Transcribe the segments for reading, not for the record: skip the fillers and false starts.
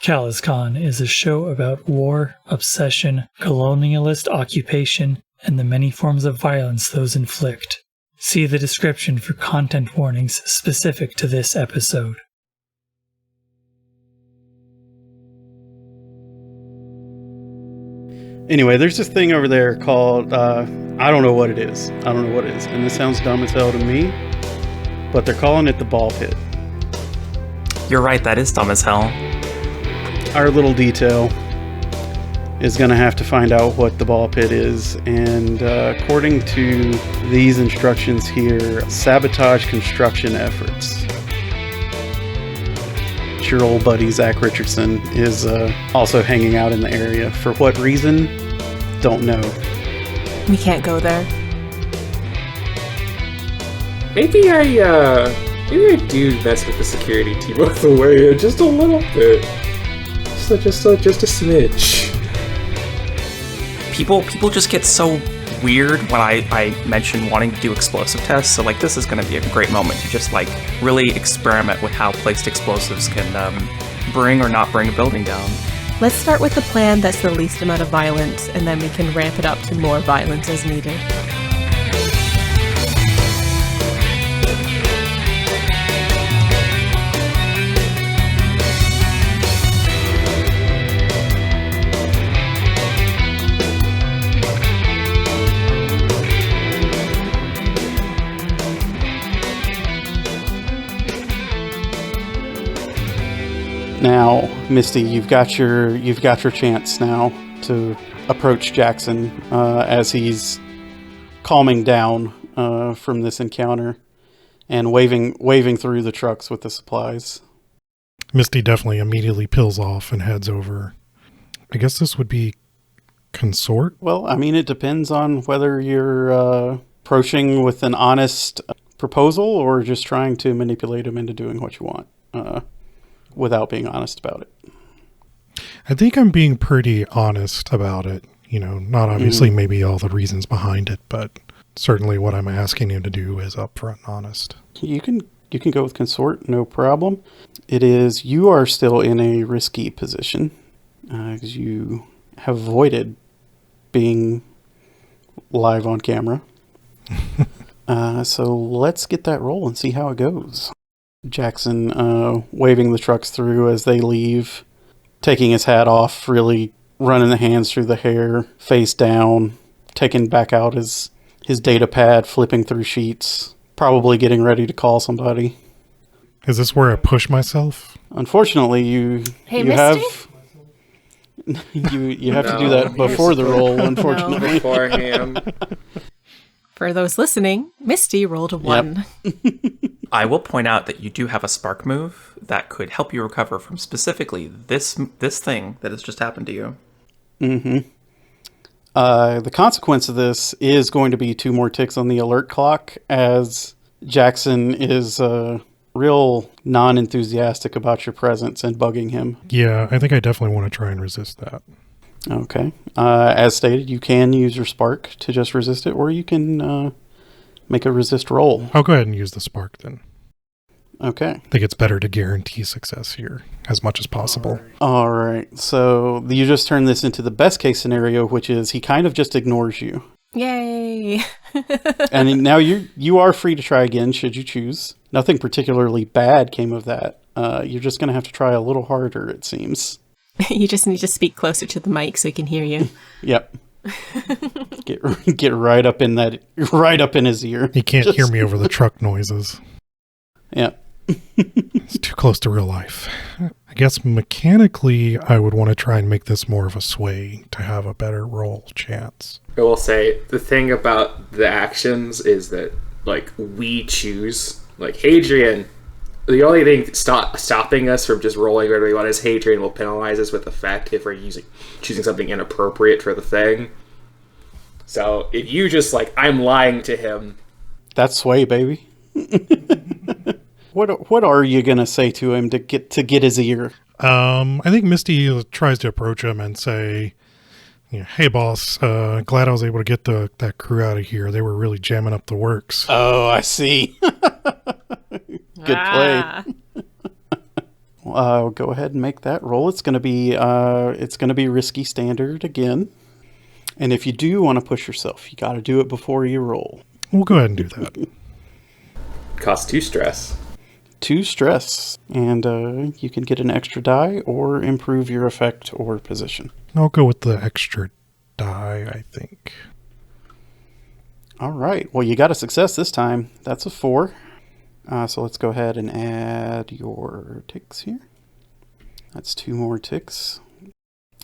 CalazCon is a show about war, obsession, colonialist occupation, and the many forms of violence those inflict. See the description for content warnings specific to this episode. Anyway, there's this thing over there called, I don't know what it is. And this sounds dumb as hell to me, but they're calling it the BALLPIT. You're right, that is dumb as hell. Our little detail is going to have to find out what the BALLPIT is, and according to these instructions here, sabotage construction efforts. Your old buddy Zach Richardson is also hanging out in the area. For what reason? Don't know. We can't go there. Maybe I do mess with the security team on the way, just a little bit. Just a smidge. People just get so weird when I mention wanting to do explosive tests, so like this is going to be a great moment to just like really experiment with how placed explosives can bring or not bring a building down. Let's start with the plan that's the least amount of violence, and then we can ramp it up to more violence as needed. Now, Misty, you've got your chance now to approach Jackson as he's calming down from this encounter and waving through the trucks with the supplies. Misty definitely immediately peels off and heads over. I guess this would be consort? Well, I mean, it depends on whether you're approaching with an honest proposal or just trying to manipulate him into doing what you want. Without being honest about it. I think I'm being pretty honest about it. You know, not obviously maybe all the reasons behind it, but certainly what I'm asking him to do is upfront and honest. You can go with consort, no problem. It is, you are still in a risky position because you have avoided being live on camera. So let's get that roll and see how it goes. Jackson waving the trucks through as they leave, taking his hat off, really running the hands through the hair, face down, taking back out his data pad, flipping through sheets, probably getting ready to call somebody. Is this where I push myself? Unfortunately, you have you have to do that before the roll, unfortunately. No. Beforehand. For those listening, Misty rolled a 1. Yep. I will point out that you do have a spark move that could help you recover from specifically this thing that has just happened to you. Mm-hmm. The consequence of this is going to be 2 more ticks on the alert clock, as Jackson is real non-enthusiastic about your presence and bugging him. Yeah, I think I definitely want to try and resist that. Okay. As stated, you can use your spark to just resist it, or you can make a resist roll. I'll go ahead and use the spark then. Okay. I think it's better to guarantee success here as much as possible. All right. So you just turn this into the best case scenario, which is he kind of just ignores you. Yay! And now you are free to try again should you choose. Nothing particularly bad came of that. You're just going to have to try a little harder, it seems. You just need to speak closer to the mic so he can hear you. Yep. Get right up in his ear. He can't hear me over the truck noises. Yep. It's too close to real life. I guess mechanically I would want to try and make this more of a sway to have a better roll chance. I will say, the thing about the actions is that, like, we choose. Like, Hadrian, the only thing stopping us from just rolling whatever we want is Hadrian will penalize us with effect if we're choosing something inappropriate for the thing. So, if you just, like, I'm lying to him. That's sway, baby. What are you gonna say to him to get his ear? I think Misty tries to approach him and say, "Hey, boss, glad I was able to get that crew out of here. They were really jamming up the works." Oh, I see. Good play. Go ahead and make that roll. It's gonna be risky standard again. And if you do want to push yourself, you got to do it before you roll. We'll go ahead and do that. Costs 2 stress. 2 stress, and you can get an extra die or improve your effect or position. I'll go with the extra die, I think. All right. Well, you got a success this time. That's a 4. So let's go ahead and add your ticks here. That's 2 more ticks.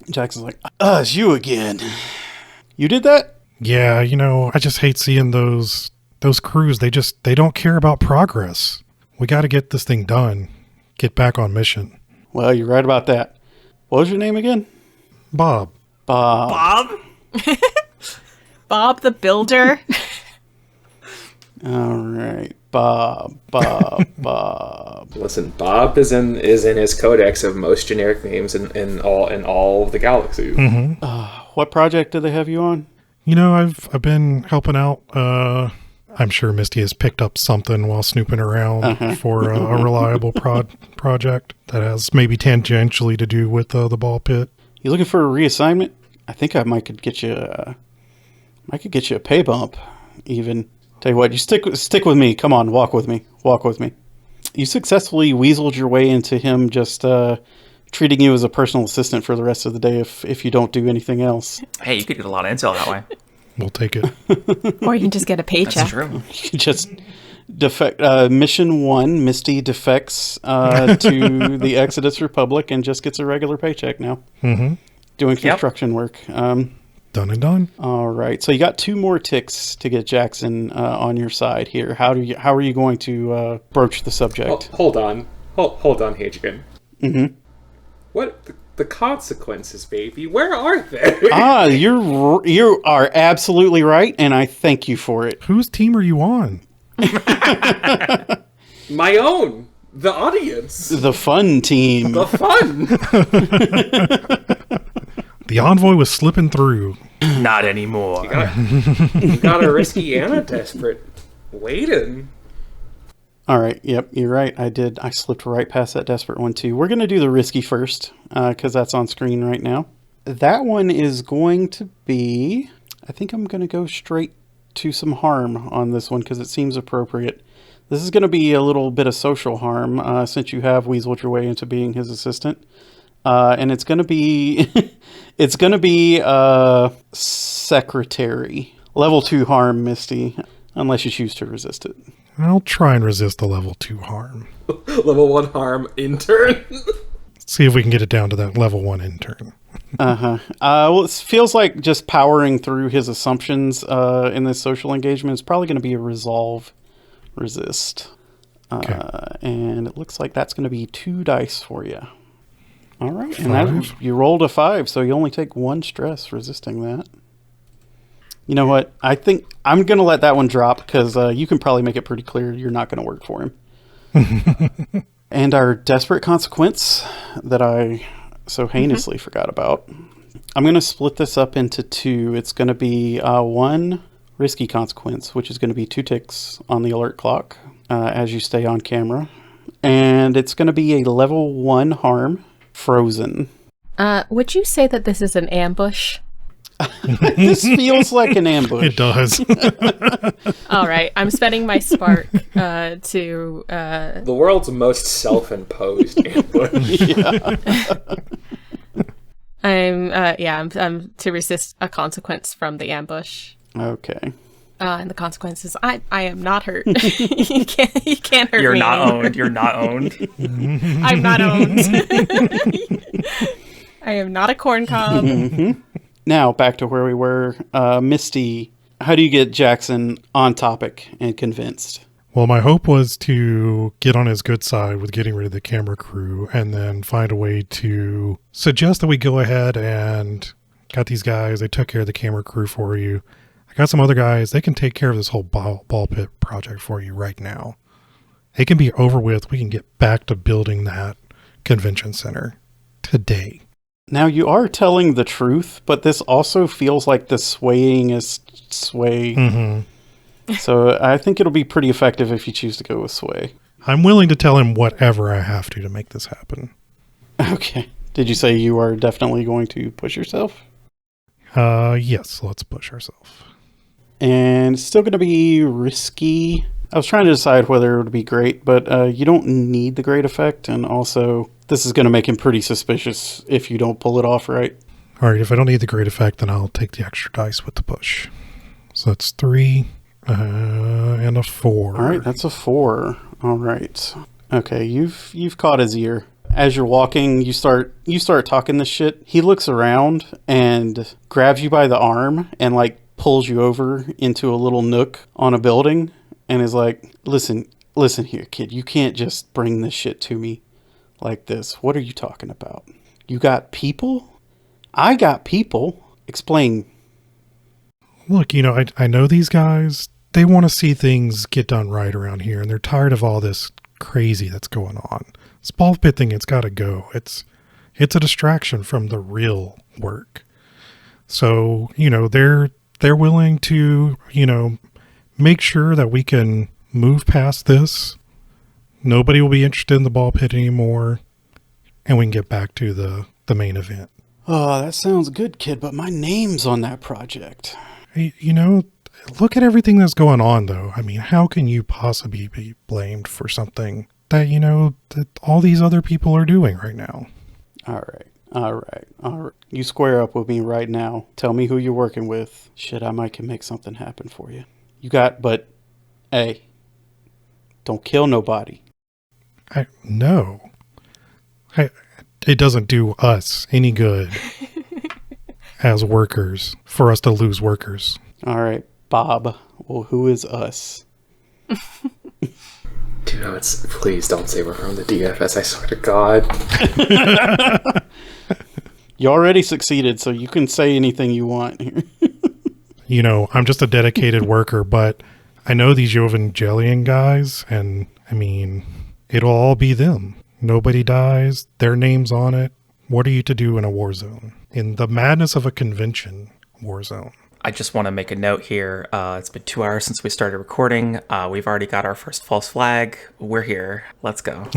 Jackson's like, it's you again. You did that? Yeah, I just hate seeing those crews. They don't care about progress. We got to get this thing done. Get back on mission. Well, you're right about that. What was your name again? Bob. Bob the Builder. All right. Bob. Listen, Bob is in his codex of most generic names in all of the galaxy. Mm-hmm. What project do they have you on? I've been helping out. I'm sure Misty has picked up something while snooping around for a reliable project that has maybe tangentially to do with the ball pit. You looking for a reassignment? I think I could get you a pay bump. Even tell you what, you stick with me. Come on, walk with me. You successfully weaseled your way into him just treating you as a personal assistant for the rest of the day if you don't do anything else. Hey, you could get a lot of intel that way. We'll take it. Or you can just get a paycheck. That's true. You can just defect. Mission 1, Misty defects to the Exodus Republic and just gets a regular paycheck now. Mm-hmm. Doing construction work. Done and done. All right. So you got 2 more ticks to get Jackson on your side here. How are you going to broach the subject? Hold on, Hadrian. Mm-hmm. What the consequences, baby? Where are they? You are absolutely right, and I thank you for it. Whose team are you on? My own. The audience. The fun team. The fun. The envoy was slipping through. Not anymore. You got a risky and a desperate. Waiting. All right. Yep, you're right. I slipped right past that desperate one, too. We're going to do the risky first, because that's on screen right now. That one is going to be... I think I'm going to go straight to some harm on this one, because it seems appropriate. This is going to be a little bit of social harm, since you have weaseled your way into being his assistant. And it's going to be... it's going to be secretary. Level 2 harm, Misty, unless you choose to resist it. I'll try and resist the level 2 harm. Level 1 harm intern. See if we can get it down to that level 1 intern. Well, it feels like just powering through his assumptions in this social engagement is probably going to be a resolve resist. Okay. And it looks like that's going to be 2 dice for you. All right. 5. And you rolled a 5, so you only take 1 stress resisting that. You know what? I think I'm going to let that one drop because you can probably make it pretty clear you're not going to work for him. And our desperate consequence that I so heinously forgot about. I'm going to split this up into 2. It's going to be 1 risky consequence, which is going to be 2 ticks on the alert clock as you stay on camera. And it's going to be a level 1 harm, frozen. Would you say that this is an ambush? This feels like an ambush. It does. All right, I'm spending my spark to. The world's most self-imposed ambush. I'm to resist a consequence from the ambush. Okay. And the consequence is I am not hurt. you can't hurt me. You're not owned. You're not owned. I'm not owned. I am not a corn cob. Mm-hmm. Now, back to where we were. Misty, how do you get Jackson on topic and convinced? Well, my hope was to get on his good side with getting rid of the camera crew and then find a way to suggest that we go ahead and got these guys. They took care of the camera crew for you. I got some other guys. They can take care of this whole ball pit project for you right now. It can be over with. We can get back to building that convention center today. Now, you are telling the truth, but this also feels like the swayingest sway. Mm-hmm. So I think it'll be pretty effective if you choose to go with sway. I'm willing to tell him whatever I have to make this happen. Okay. Did you say you are definitely going to push yourself? Yes, let's push ourselves. And it's still going to be risky. I was trying to decide whether it would be great, but you don't need the great effect. And also, this is going to make him pretty suspicious if you don't pull it off right. All right, if I don't need the great effect, then I'll take the extra dice with the push. So that's 3 and a 4. All right, that's a 4. All right. Okay, you've caught his ear. As you're walking, you start talking this shit. He looks around and grabs you by the arm and like pulls you over into a little nook on a building and is like, listen here, kid. You can't just bring this shit to me like this. What are you talking about? You got people? I got people. Explain. Look, I know these guys. They want to see things get done right around here, and they're tired of all this crazy that's going on. This BALLPIT thing, it's got to go. It's a distraction from the real work. So, they're willing to, make sure that we can move past this. Nobody will be interested in the BALLPIT anymore, and we can get back to the main event. Oh, that sounds good, kid, but my name's on that project. Hey, look at everything that's going on, though. I mean, how can you possibly be blamed for something that, that all these other people are doing right now? All right. You square up with me right now. Tell me who you're working with. Shit, I might can make something happen for you. But, hey, don't kill nobody. No. It doesn't do us any good as workers for us to lose workers. All right, Bob. Well, who is us? Please don't say we're from the DFS, I swear to God. You already succeeded, so you can say anything you want here. I'm just a dedicated worker, but I know these Evangelion guys, and I mean, it'll all be them. Nobody dies, their name's on it. What are you to do in a war zone? In the madness of a convention war zone. I just want to make a note here. It's been 2 hours since we started recording. We've already got our first false flag. We're here. Let's go.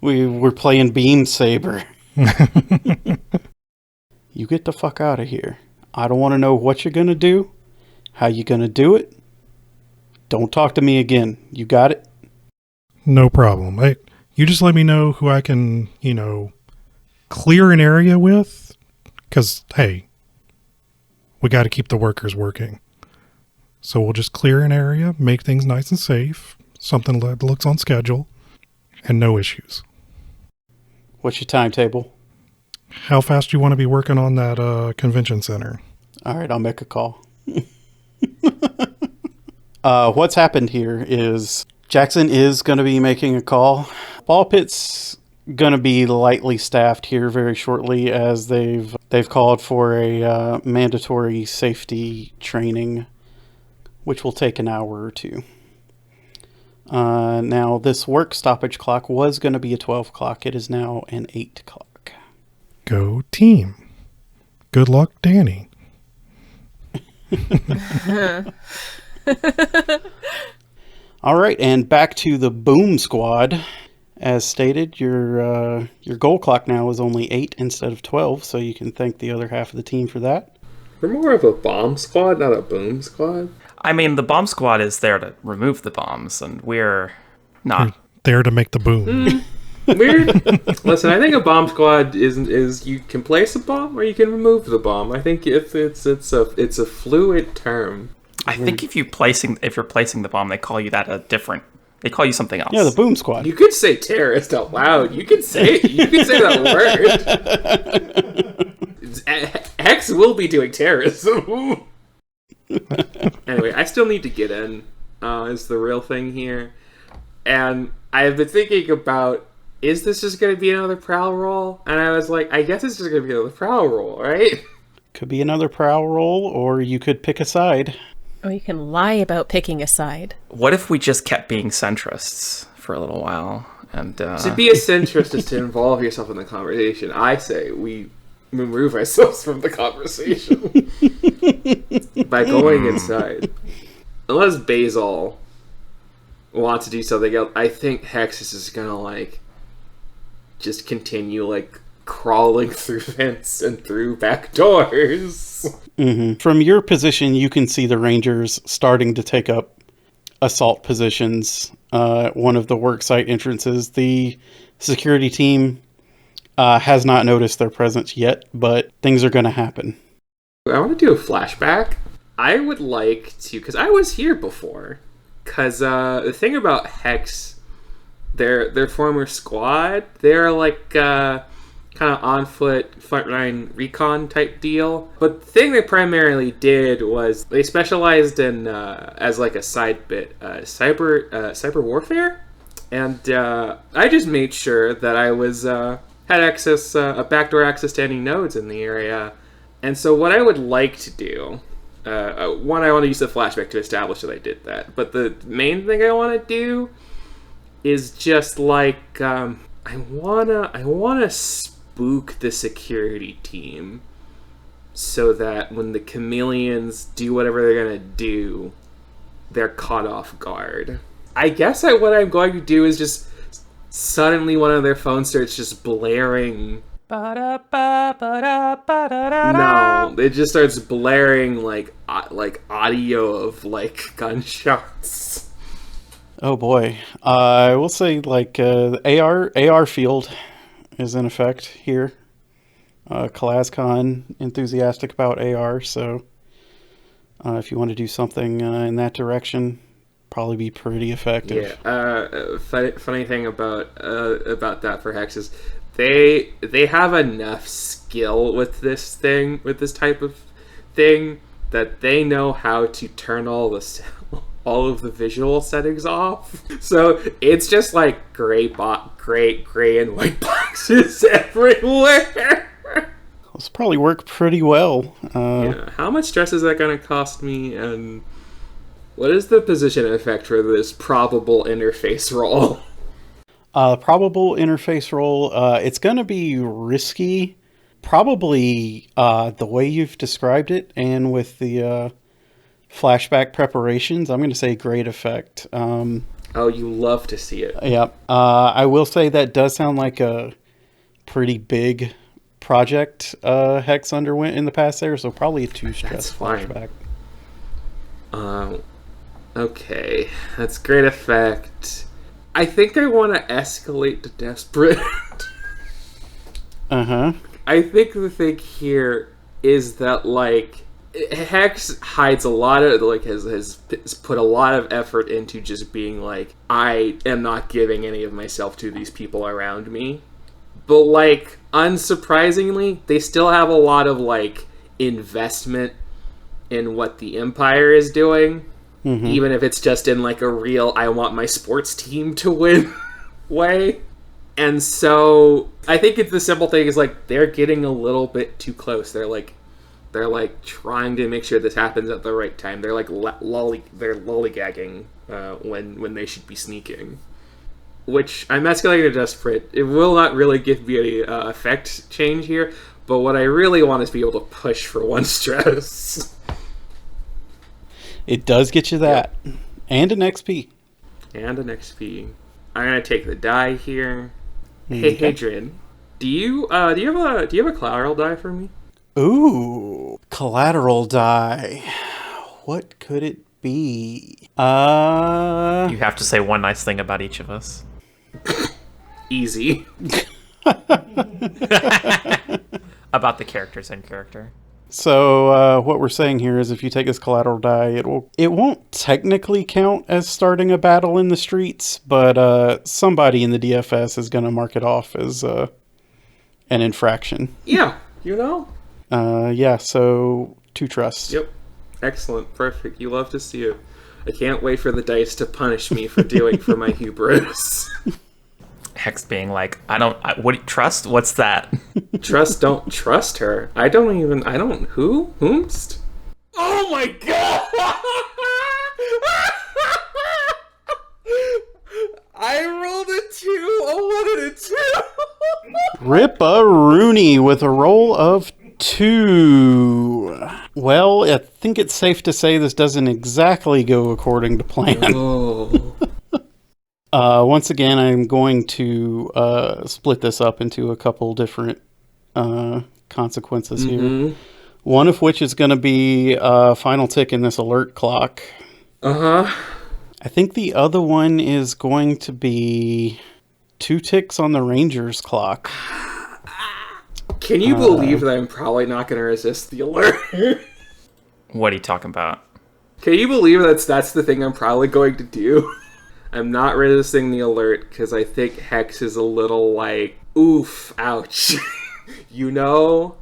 We're playing Beam Saber. You get the fuck out of here. I don't want to know what you're going to do, how you're going to do it. Don't talk to me again. You got it? No problem. You just let me know who I can, clear an area with. Because, hey, we got to keep the workers working. So we'll just clear an area, make things nice and safe, something that looks on schedule, and no issues. What's your timetable? How fast do you want to be working on that convention center? All right, I'll make a call. What's happened here is Jackson is going to be making a call. BALLPIT's going to be lightly staffed here very shortly, as they've called for a mandatory safety training, which will take an hour or two. Now, this work stoppage clock was going to be a 12 o'clock. It is now an 8 o'clock. Go team. Good luck, Dani. All right, and back to the Boom Squad. As stated, your goal clock now is only 8 instead of 12, so you can thank the other half of the team for that. We're more of a bomb squad, not a boom squad. I mean, the bomb squad is there to remove the bombs, and we're not. We're there to make the boom. Weird. Listen, I think a bomb squad is you can place a bomb or you can remove the bomb. I think if it's a fluid term. I think if you're placing the bomb, they call you they call you something else. Yeah, the Boom Squad. You could say terrorist out loud. You could say that word. Hex will be doing terrorism. Anyway, I still need to get in. Is the real thing here, and I've been thinking about, is this just going to be another prowl roll? And I was like, I guess it's just going to be another prowl roll, right? Could be another prowl roll, or you could pick a side. Or you can lie about picking a side. What if we just kept being centrists for a little while? And to be a centrist is to involve yourself in the conversation. I say we remove ourselves from the conversation by going inside. unless Basel wants to do something else, I think Hex is just gonna like just continue like crawling through vents and through back doors. Mm-hmm. From your position, you can see the Rangers starting to take up assault positions. One of the worksite entrances. The security team has not noticed their presence yet, but things are going to happen. I want to do a flashback. I would like to, because I was here before. Because the thing about Hex, their former squad, they're like kind of on foot frontline recon type deal. But the thing they primarily did was they specialized in as like a side bit cyber warfare, and I just made sure that I was had access a backdoor access to any nodes in the area. And so what I would like to do, one, I want to use the flashback to establish that I did that. But the main thing I want to do is just like I wanna spook the security team so that when the chameleons do whatever they're gonna do, they're caught off guard. I guess what I'm going to do is just suddenly one of their phones starts just blaring. No, it just starts blaring like audio of like gunshots. Oh boy. I will say like the AR field is in effect here. CalazCon enthusiastic about AR, so if you want to do something in that direction, probably be pretty effective. Yeah. Funny thing about that for Hex is they have enough skill with this type of thing, that they know how to turn all of the visual settings off. So it's just like gray and white boxes everywhere. This probably work pretty well. Yeah. How much stress is that going to cost me, and what is the position effect for this probable interface roll? Probable interface roll, it's going to be risky. Probably the way you've described it, and with the flashback preparations, I'm going to say great effect. Oh, you love to see it. Yep. I will say that does sound like a pretty big project Hex underwent in the past there, so probably a 2-stress flashback. Okay, that's great effect. I think I want to escalate to desperate. Uh-huh. I think the thing here is that, like, Hex hides a lot of, like, has put a lot of effort into just being like, I am not giving any of myself to these people around me. But, like, unsurprisingly, they still have a lot of, like, investment in what the Empire is doing. Mm-hmm. Even if it's just in, like, a real, I want my sports team to win way. And so, I think it's the simple thing is, like, they're getting a little bit too close. They're trying to make sure this happens at the right time. They're, like, lollygagging when they should be sneaking. Which, I'm escalating to desperate. It will not really give me any effect change here, but what I really want is to be able to push for 1 stress. It does get you that. Yep. And an XP. I'm gonna take the die here. Okay. Hey, Hadrian, do you have a collateral die for me? Ooh, collateral die. What could it be? You have to say one nice thing about each of us. Easy. About the characters in character. So what we're saying here is if you take this collateral die, it won't technically count as starting a battle in the streets, but somebody in the DFS is going to mark it off as an infraction. Yeah, you know? Yeah, so 2 trust. Yep. Excellent. Perfect. You love to see it. I can't wait for the dice to punish me for doing for my hubris. Hex being like, what trust? What's that? Don't trust her. Whomst? Oh my god! I rolled a 2, a 1 and a 2! Rip-a-rooney with a roll of 2. Well, I think it's safe to say this doesn't exactly go according to plan. Oh. Once again, I'm going to split this up into a couple different consequences here. One of which is going to be a final tick in this alert clock. Uh-huh. I think the other one is going to be 2 ticks on the Rangers clock. Can you believe that I'm probably not going to resist the alert? What are you talking about? Can you believe that's the thing I'm probably going to do? I'm not resisting the alert because I think Hex is a little like, oof, ouch. You know?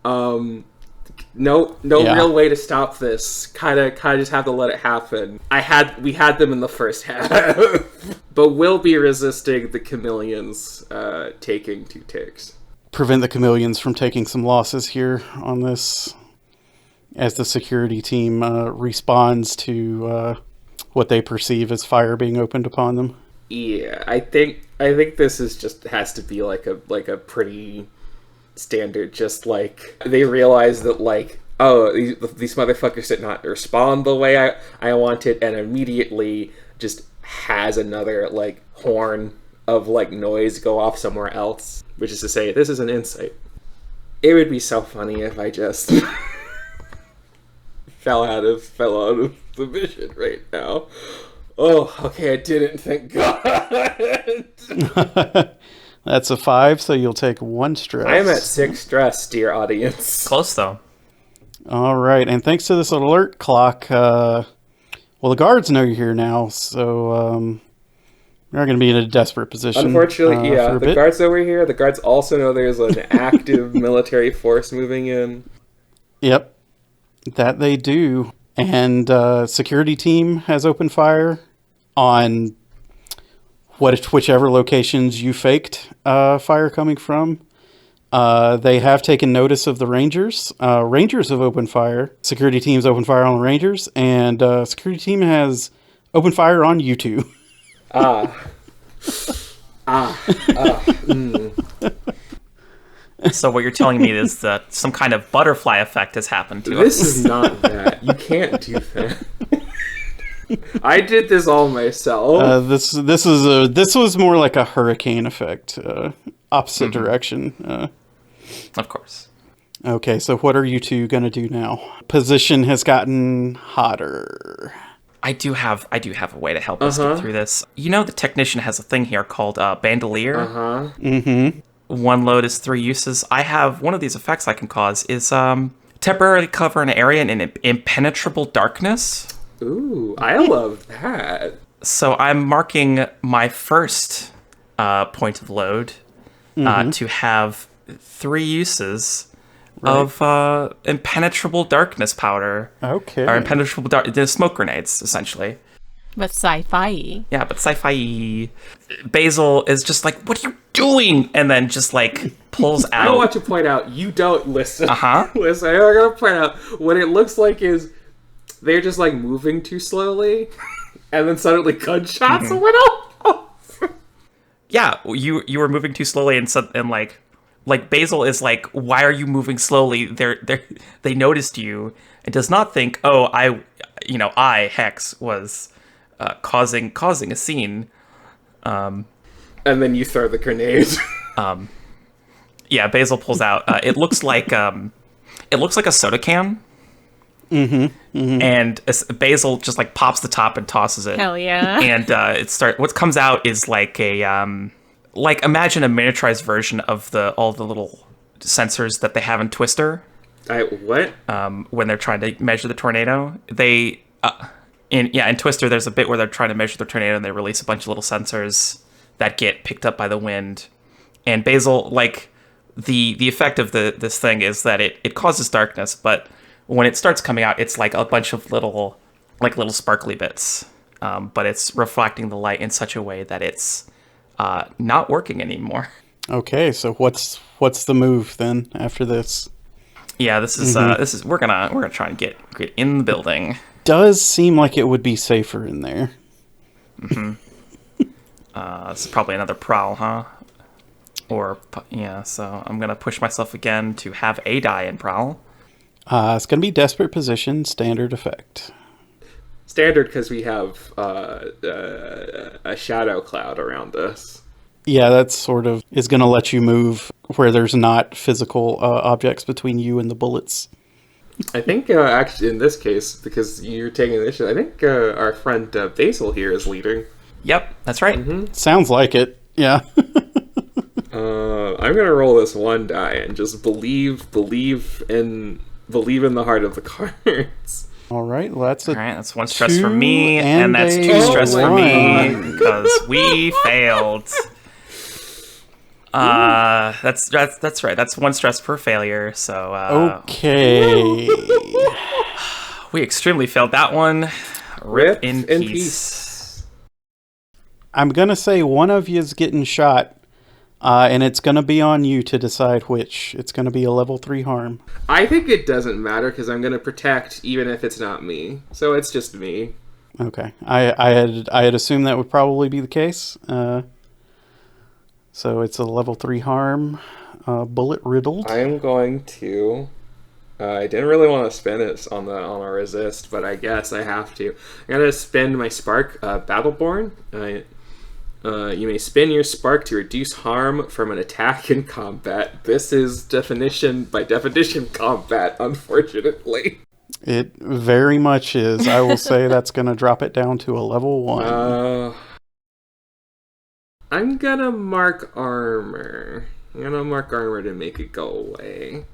No real way to stop this. Kind of just have to let it happen. We had them in the first half. But we'll be resisting the chameleons taking 2 ticks. Prevent the chameleons from taking some losses here on this as the security team responds to what they perceive as fire being opened upon them. Yeah, I think this is just has to be like a pretty standard, just like they realize that like, oh, these motherfuckers did not respond the way I wanted, and immediately just has another like horn of like noise go off somewhere else, which is to say, this is an insight. It would be so funny if I just fell out of the mission right now. Oh, okay, I didn't, thank God. That's a 5, so you'll take 1 stress. I am at 6 stress, dear audience. Close, though. All right, and thanks to this alert clock, well, the guards know you're here now, so you're going to be in a desperate position. Unfortunately, yeah, the guards over here, the guards also know there's an active military force moving in. Yep, that they do. And security team has opened fire on whichever locations you faked fire coming from. They have taken notice of the Rangers. Rangers have opened fire. Security team's opened fire on the Rangers, and security team has opened fire on you two. So what you're telling me is that some kind of butterfly effect has happened to us. This is not that. You can't do that. I did this all myself. This was more like a hurricane effect, opposite direction. Of course. Okay, so what are you two gonna do now? Position has gotten hotter. I do have a way to help us get through this. You know, the technician has a thing here called bandolier. Mm-hmm. 1 load is 3 uses. I have one of these effects I can cause is temporarily cover an area in impenetrable darkness. Ooh, I love that. So I'm marking my first point of load to have 3 uses of impenetrable darkness powder. Okay. Or impenetrable smoke grenades, essentially. But sci-fi. Yeah, but sci-fi. Basil is just like, what are you doing? And then just like pulls out. I want to point out, you don't listen. Uh-huh. Listen, I gotta point out, what it looks like is they're just like moving too slowly, and then suddenly gunshots went off. Yeah, you were moving too slowly, and like Basil is like, why are you moving slowly? They noticed you. It does not think, oh, I Hex was causing a scene. And then you throw the grenade. Yeah, Basil pulls out. It looks like a soda can. And Basil just like pops the top and tosses it. Hell yeah! And what comes out is like a imagine a miniaturized version of all the little sensors that they have in Twister. What? When they're trying to measure the tornado, in Twister, there's a bit where they're trying to measure the tornado, and they release a bunch of little sensors that get picked up by the wind. And Basil, like the effect of this thing is that it causes darkness, but when it starts coming out, it's like a bunch of little sparkly bits, but it's reflecting the light in such a way that it's not working anymore. Okay, so what's the move then after this? Yeah, this is we're gonna try and get in the building. Does seem like it would be safer in there. This is probably another prowl, huh? So I'm going to push myself again to have a die in Prowl. It's going to be desperate position, standard effect. Standard because we have a shadow cloud around us. Yeah, that sort of is going to let you move where there's not physical objects between you and the bullets. I think, actually, in this case, because you're taking the initiative, I think our friend Basel here is leading. Yep, that's right. Mm-hmm. Sounds like it, yeah. I'm going to roll this one die and just believe in the heart of the cards. All right, well, that's one stress for me, and that's 2 stress for me, because we failed. That's right. That's 1 stress per failure. So okay, we extremely failed that one. Rip in peace. I'm gonna say one of you is getting shot, and it's gonna be on you to decide which. It's gonna be a level 3 harm. I think it doesn't matter because I'm gonna protect even if it's not me. So it's just me. Okay, I had assumed that would probably be the case. So it's a level 3 harm, bullet riddled. I am going to. I didn't really want to spin it on a resist, but I guess I have to. I'm gonna spin my spark, Battleborn. You may spin your spark to reduce harm from an attack in combat. This is by definition combat, unfortunately. It very much is. I will say that's going to drop it down to a level 1. I'm gonna mark armor. To make it go away.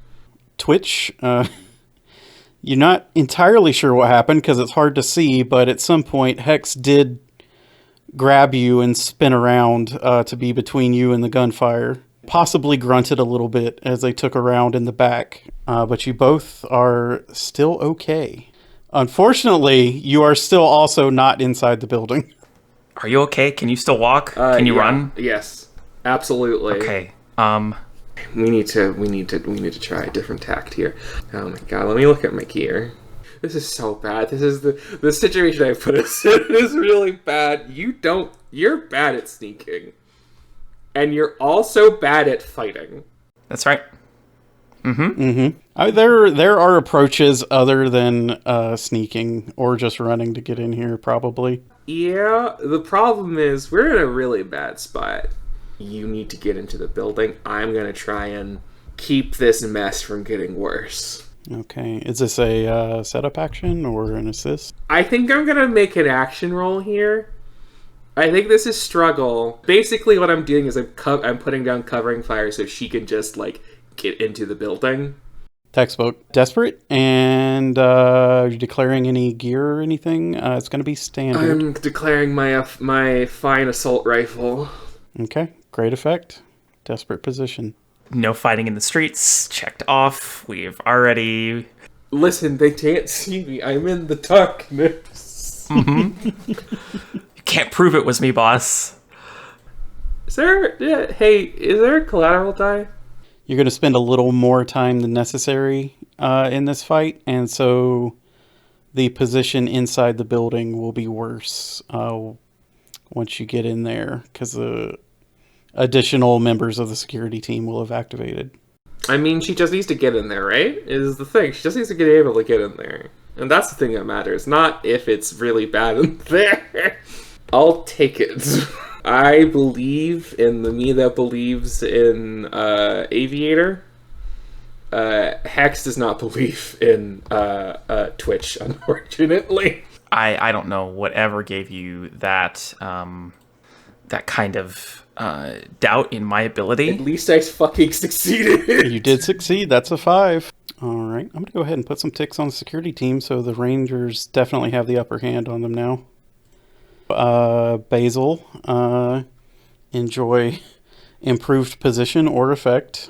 Twitch, you're not entirely sure what happened because it's hard to see, but at some point Hex did grab you and spin around to be between you and the gunfire. Possibly grunted a little bit as they took a round in the back, but you both are still okay. Unfortunately, you are still also not inside the building. Are you okay? Can you still walk? Can you run? Yes, absolutely. Okay. We need to try a different tact here. Oh my god, let me look at my gear. This is so bad. This is the situation I put us in is really bad. You're bad at sneaking. And you're also bad at fighting. That's right. Mm-hmm. Mm-hmm. There are approaches other than sneaking or just running to get in here, probably. Yeah, the problem is we're in a really bad spot. You need to get into the building. I'm going to try and keep this mess from getting worse. Okay. Is this a setup action or an assist? I think I'm going to make an action roll here. I think this is struggle. Basically what I'm doing is I'm putting down covering fire so she can just, get into the building. Textbook. Desperate. And are you declaring any gear or anything? It's going to be standard. I'm declaring my fine assault rifle. Okay. Great effect. Desperate position. No fighting in the streets. Checked off. We've already... Listen, they can't see me. I'm in the darkness. Mm-hmm. You can't prove it was me, boss. Is there a collateral die? You're going to spend a little more time than necessary in this fight, and so the position inside the building will be worse once you get in there, because the additional members of the security team will have activated. I mean, she just needs to get in there, right? Is the thing. She just needs to get able to get in there. And that's the thing that matters, not if it's really bad in there. I'll take it. I believe in the me that believes in Aviator. Hex does not believe in Twitch, unfortunately. I don't know whatever gave you that that kind of doubt in my ability. At least I fucking succeeded. You did succeed. That's a 5. All right. I'm going to go ahead and put some ticks on the security team so the Rangers definitely have the upper hand on them now. Basel, enjoy improved position or effect.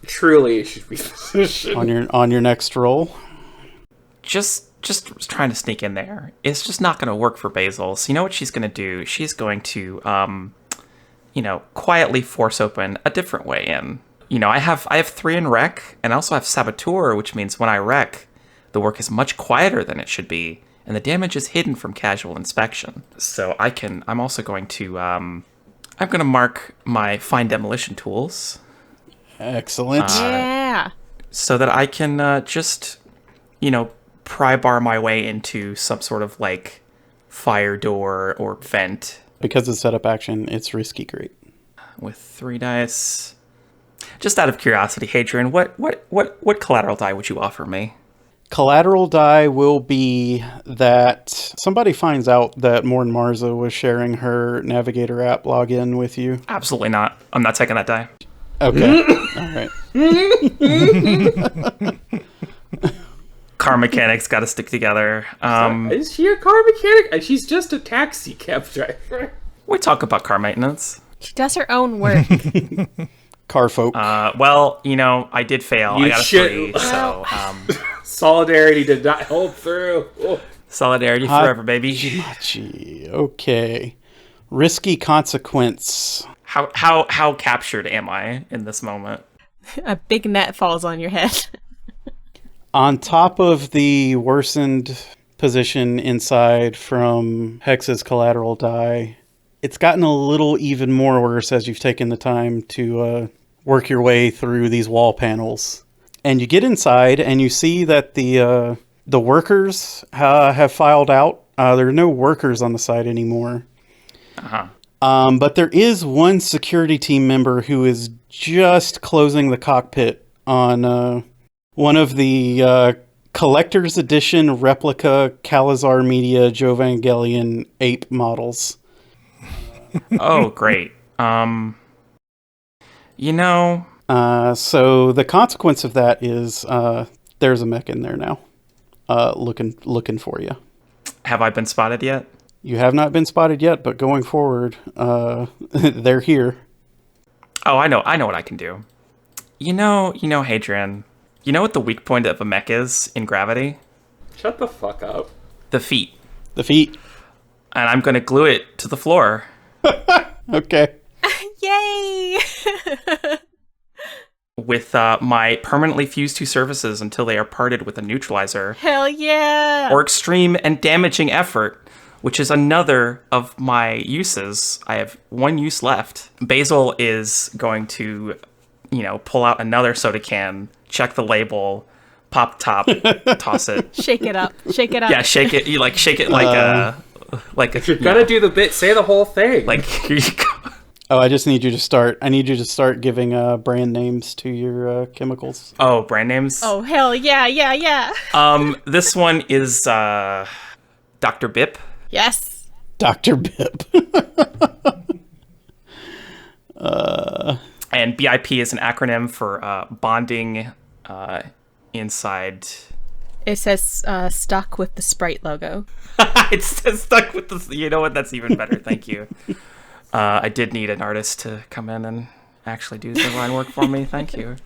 Truly, it should be position. On your next roll. Just trying to sneak in there. It's just not going to work for Basel. So you know what she's going to do? She's going to, quietly force open a different way in. I have 3 in Rec, and I also have Saboteur, which means when I Rec, the work is much quieter than it should be, and the damage is hidden from casual inspection. So I'm also going to I'm going to mark my fine demolition tools. Excellent. Yeah. So that I can just, pry bar my way into some sort of like fire door or vent. Because it's setup action, it's risky great. With 3 dice. Just out of curiosity, Hadrian, what collateral die would you offer me? Collateral die will be that somebody finds out that Morn Marza was sharing her Navigator app login with you. Absolutely not. I'm not taking that die. Okay. All right. Car mechanics got to stick together. Is she a car mechanic? She's just a taxi cab driver. We talk about car maintenance. She does her own work. Car folk. Well, I did fail. I got a 3, so... Solidarity did not hold through. Oh. Solidarity forever, baby. Gee, okay. Risky consequence. How captured am I in this moment? A big net falls on your head. On top of the worsened position inside from Hex's collateral die, it's gotten a little even more worse as you've taken the time to work your way through these wall panels. And you get inside and you see that the workers have filed out. There are no workers on the site anymore. Uh-huh. But there is one security team member who is just closing the cockpit on one of the Collector's Edition replica Calazar Media Jovangelion ape models. Oh, great. So the consequence of that is there's a mech in there now, looking for you. Have I been spotted yet? You have not been spotted yet, but going forward, they're here. Oh, I know what I can do. Hadrian, you know what the weak point of a mech is in gravity? Shut the fuck up. The feet. The feet. And I'm going to glue it to the floor. Okay. Yay! With my permanently fused 2 surfaces until they are parted with a neutralizer. Hell yeah! Or extreme and damaging effort, which is another of my uses. I have 1 use left. Basel is going to, pull out another soda can, check the label, pop top, toss it. Shake it up. Shake it up. Yeah, shake it. You shake it like a. If you're gonna do the bit, say the whole thing. Here you go. Oh, I need you to start giving brand names to your chemicals. Oh, brand names? Oh, hell yeah. This one is Dr. Bip. Yes. Dr. Bip. And BIP is an acronym for bonding inside. It says stuck with the Sprite logo. It says stuck with the... You know what? That's even better. Thank you. I did need an artist to come in and actually do the line work for me. Thank you.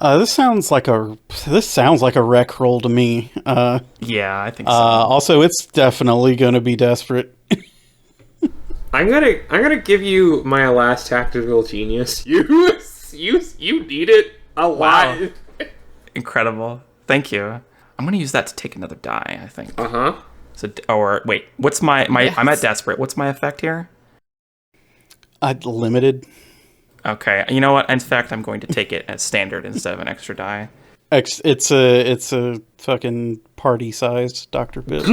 This sounds like a rec roll to me. Yeah, I think so. Also, it's definitely going to be desperate. I'm gonna give you my last tactical genius. You need it a lot. Wow. Incredible. Thank you. I'm gonna use that to take another die, I think. Uh-huh. So, or wait, what's my Yes. I'm at desperate. What's my effect here? Limited. Okay. You know what? In fact, I'm going to take it as standard instead of an extra die. It's a fucking party-sized Dr. Bip.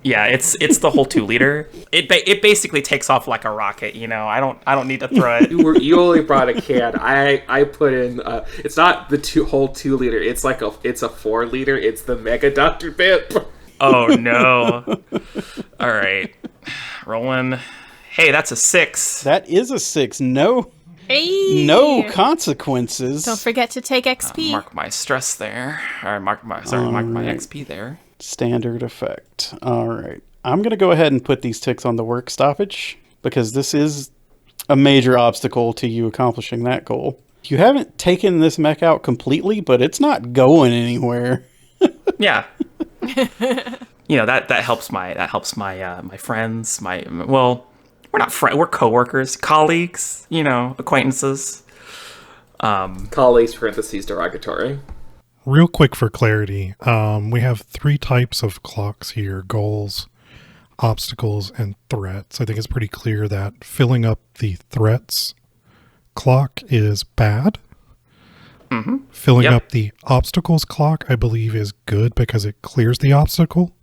Yeah, it's the whole 2-liter. It basically takes off like a rocket. I don't need to throw it. You only brought a can. I put in. It's not the whole 2-liter. It's a 4-liter. It's the Mega Dr. Bip. Oh no! All right, rolling. Hey, that's a 6. That is a 6. No Hey! consequences. Don't forget to take XP. Mark my stress there. Or mark my XP there. Standard effect. All right. I'm going to go ahead and put these ticks on the work stoppage because this is a major obstacle to you accomplishing that goal. You haven't taken this mech out completely, but it's not going anywhere. Yeah. that helps my friends, we're not friends, we're coworkers, colleagues, acquaintances. Colleagues, parentheses, derogatory. Real quick for clarity, we have 3 types of clocks here, goals. obstacles and threats. I think it's pretty clear that filling up the threats clock is bad. Mm-hmm. Filling up the obstacles clock, I believe, is good because it clears the obstacle.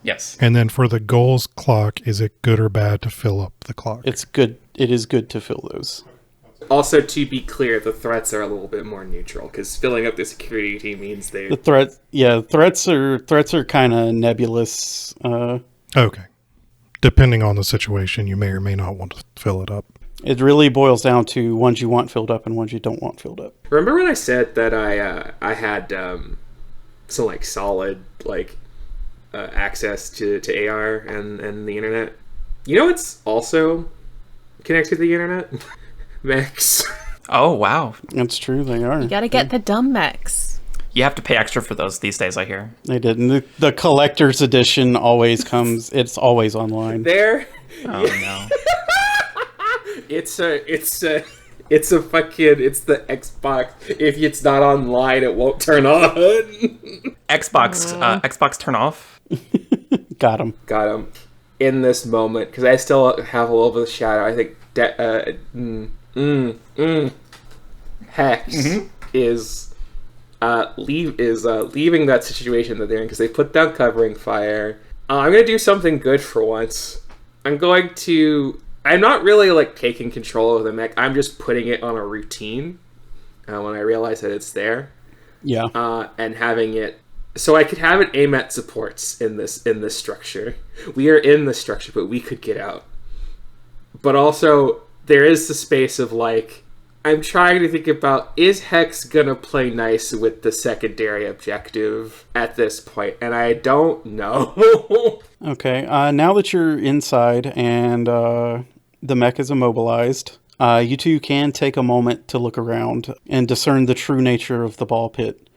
Yes. And then for the goals clock, is it good or bad to fill up the clock? It's good. It is good to fill those. Also, to be clear, the threats are a little bit more neutral because filling up the security team means they. The threats are kind of nebulous. Okay. Depending on the situation, you may or may not want to fill it up. It really boils down to ones you want filled up and ones you don't want filled up. Remember when I said that I had some like solid like access to AR and the internet? You know, it's also connected to the internet. Mechs. Oh, wow. That's true. They are. You gotta get the dumb mechs. You have to pay extra for those these days, I hear. They did. And the collector's edition always comes. It's always online. There. Oh, no. It's the Xbox. If it's not online, it won't turn on. Xbox turn off. Got him. In this moment, because I still have a little bit of shadow. I think Hex is leaving that situation that they're in because they put down covering fire. I'm gonna do something good for once. I'm not really like taking control of the mech. I'm just putting it on a routine when I realize that it's there. Yeah. And having it so I could have it aim at supports in this structure. We are in the structure, but we could get out. But also there is the space of like I'm trying to think about, is Hex gonna play nice with the secondary objective at this point? And I don't know. Okay, now that you're inside and the mech is immobilized, you two can take a moment to look around and discern the true nature of the ball pit,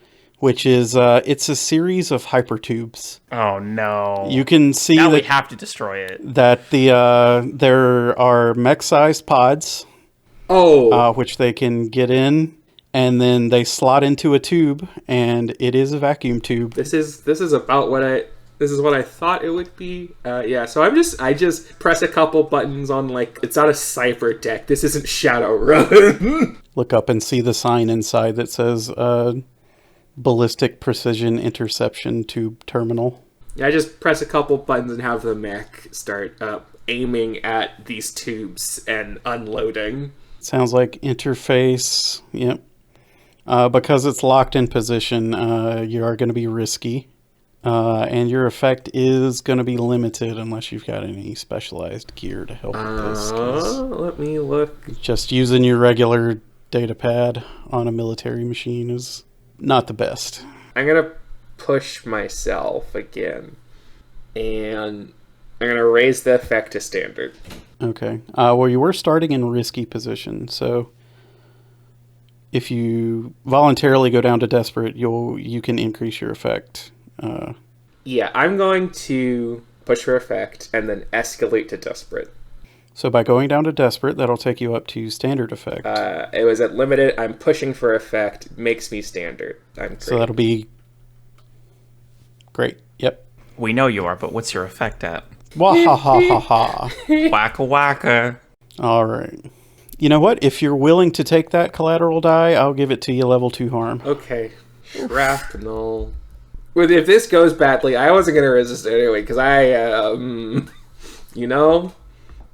which is it's a series of hypertubes. Oh, no. You can see now that we have to destroy it. That there are mech-sized pods. Which they can get in, and then they slot into a tube, and it is a vacuum tube. This is about what I thought it would be. So I just press a couple buttons on like it's not a cyber deck. This isn't Shadowrun. Look up and see the sign inside that says Ballistic Precision Interception Tube Terminal. Yeah, I just press a couple buttons and have the mech start aiming at these tubes and unloading. Sounds like interface. Yep. Because it's locked in position, you are going to be risky. And your effect is going to be limited unless you've got any specialized gear to help with this. Let me look. Just using your regular data pad on a military machine is not the best. I'm going to push myself again. And I'm going to raise the effect to standard. Okay. Well, you were starting in risky position, so if you voluntarily go down to desperate, you can increase your effect. Yeah, I'm going to push for effect and then escalate to desperate. So by going down to desperate, that'll take you up to standard effect. It was at limited. I'm pushing for effect. Makes me standard. I'm great. So that'll be great. Yep. We know you are, but what's your effect at? Wahahaha. Wacka wacka. All right. You know what? If you're willing to take that collateral die, I'll give it to you level 2 harm. Okay. Shrapnel. If this goes badly, I wasn't going to resist it anyway, because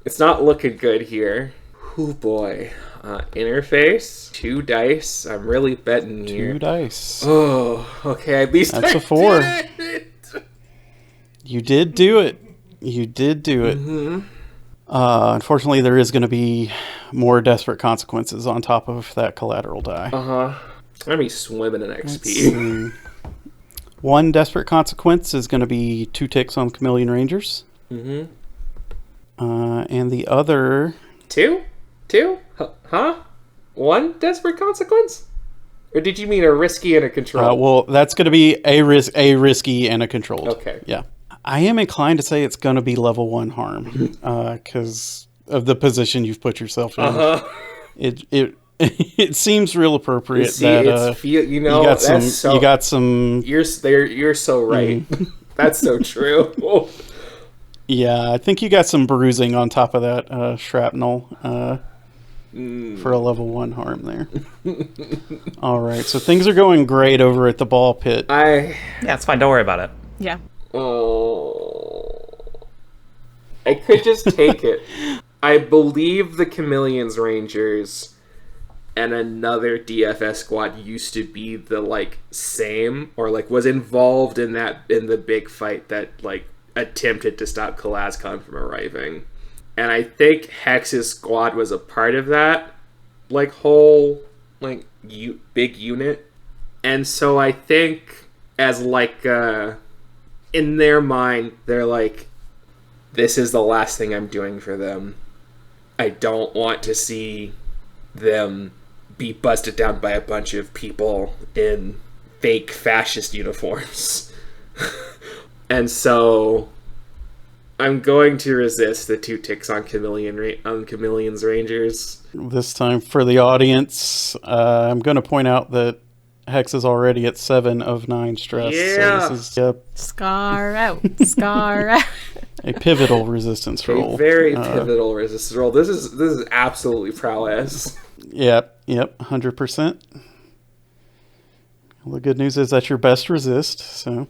it's not looking good here. Oh boy. Interface. 2 dice. I'm really betting here. 2 dice. Oh, okay. At least that's a 4. You did do it. Mm-hmm. Unfortunately, there is going to be more desperate consequences on top of that collateral die. I'm going to be swimming in XP. One desperate consequence is going to be 2 ticks on Chameleon Rangers. Mm-hmm. And the other... 2? Huh? 1 desperate consequence? Or did you mean a risky and a controlled? Well, that's going to be a risky and a controlled. Okay. Yeah. I am inclined to say it's going to be level 1 harm because of the position you've put yourself in. It seems real appropriate You're so right. That's so true. Yeah, I think you got some bruising on top of that shrapnel for a level 1 harm there. All right, so things are going great over at the ball pit. Yeah, it's fine. Don't worry about it. Yeah. I could just take it. I believe the Chameleons Rangers and another DFS squad used to be the like same, or like was involved in the big fight that like attempted to stop CalazCon from arriving. And I think Hex's squad was a part of that like whole like big unit. And so I think as like in their mind they're like, this is the last thing I'm doing for them. I don't want to see them be busted down by a bunch of people in fake fascist uniforms. And so I'm going to resist the 2 ticks on Chameleon's Rangers. This time for the audience, I'm going to point out that Hex is already at 7 of 9 stress. Yeah. So this is Scar out. Scar out. a pivotal resistance roll. A very pivotal resistance roll. This is absolutely prowess. Yep, 100%. Well, the good news is that's your best resist, so...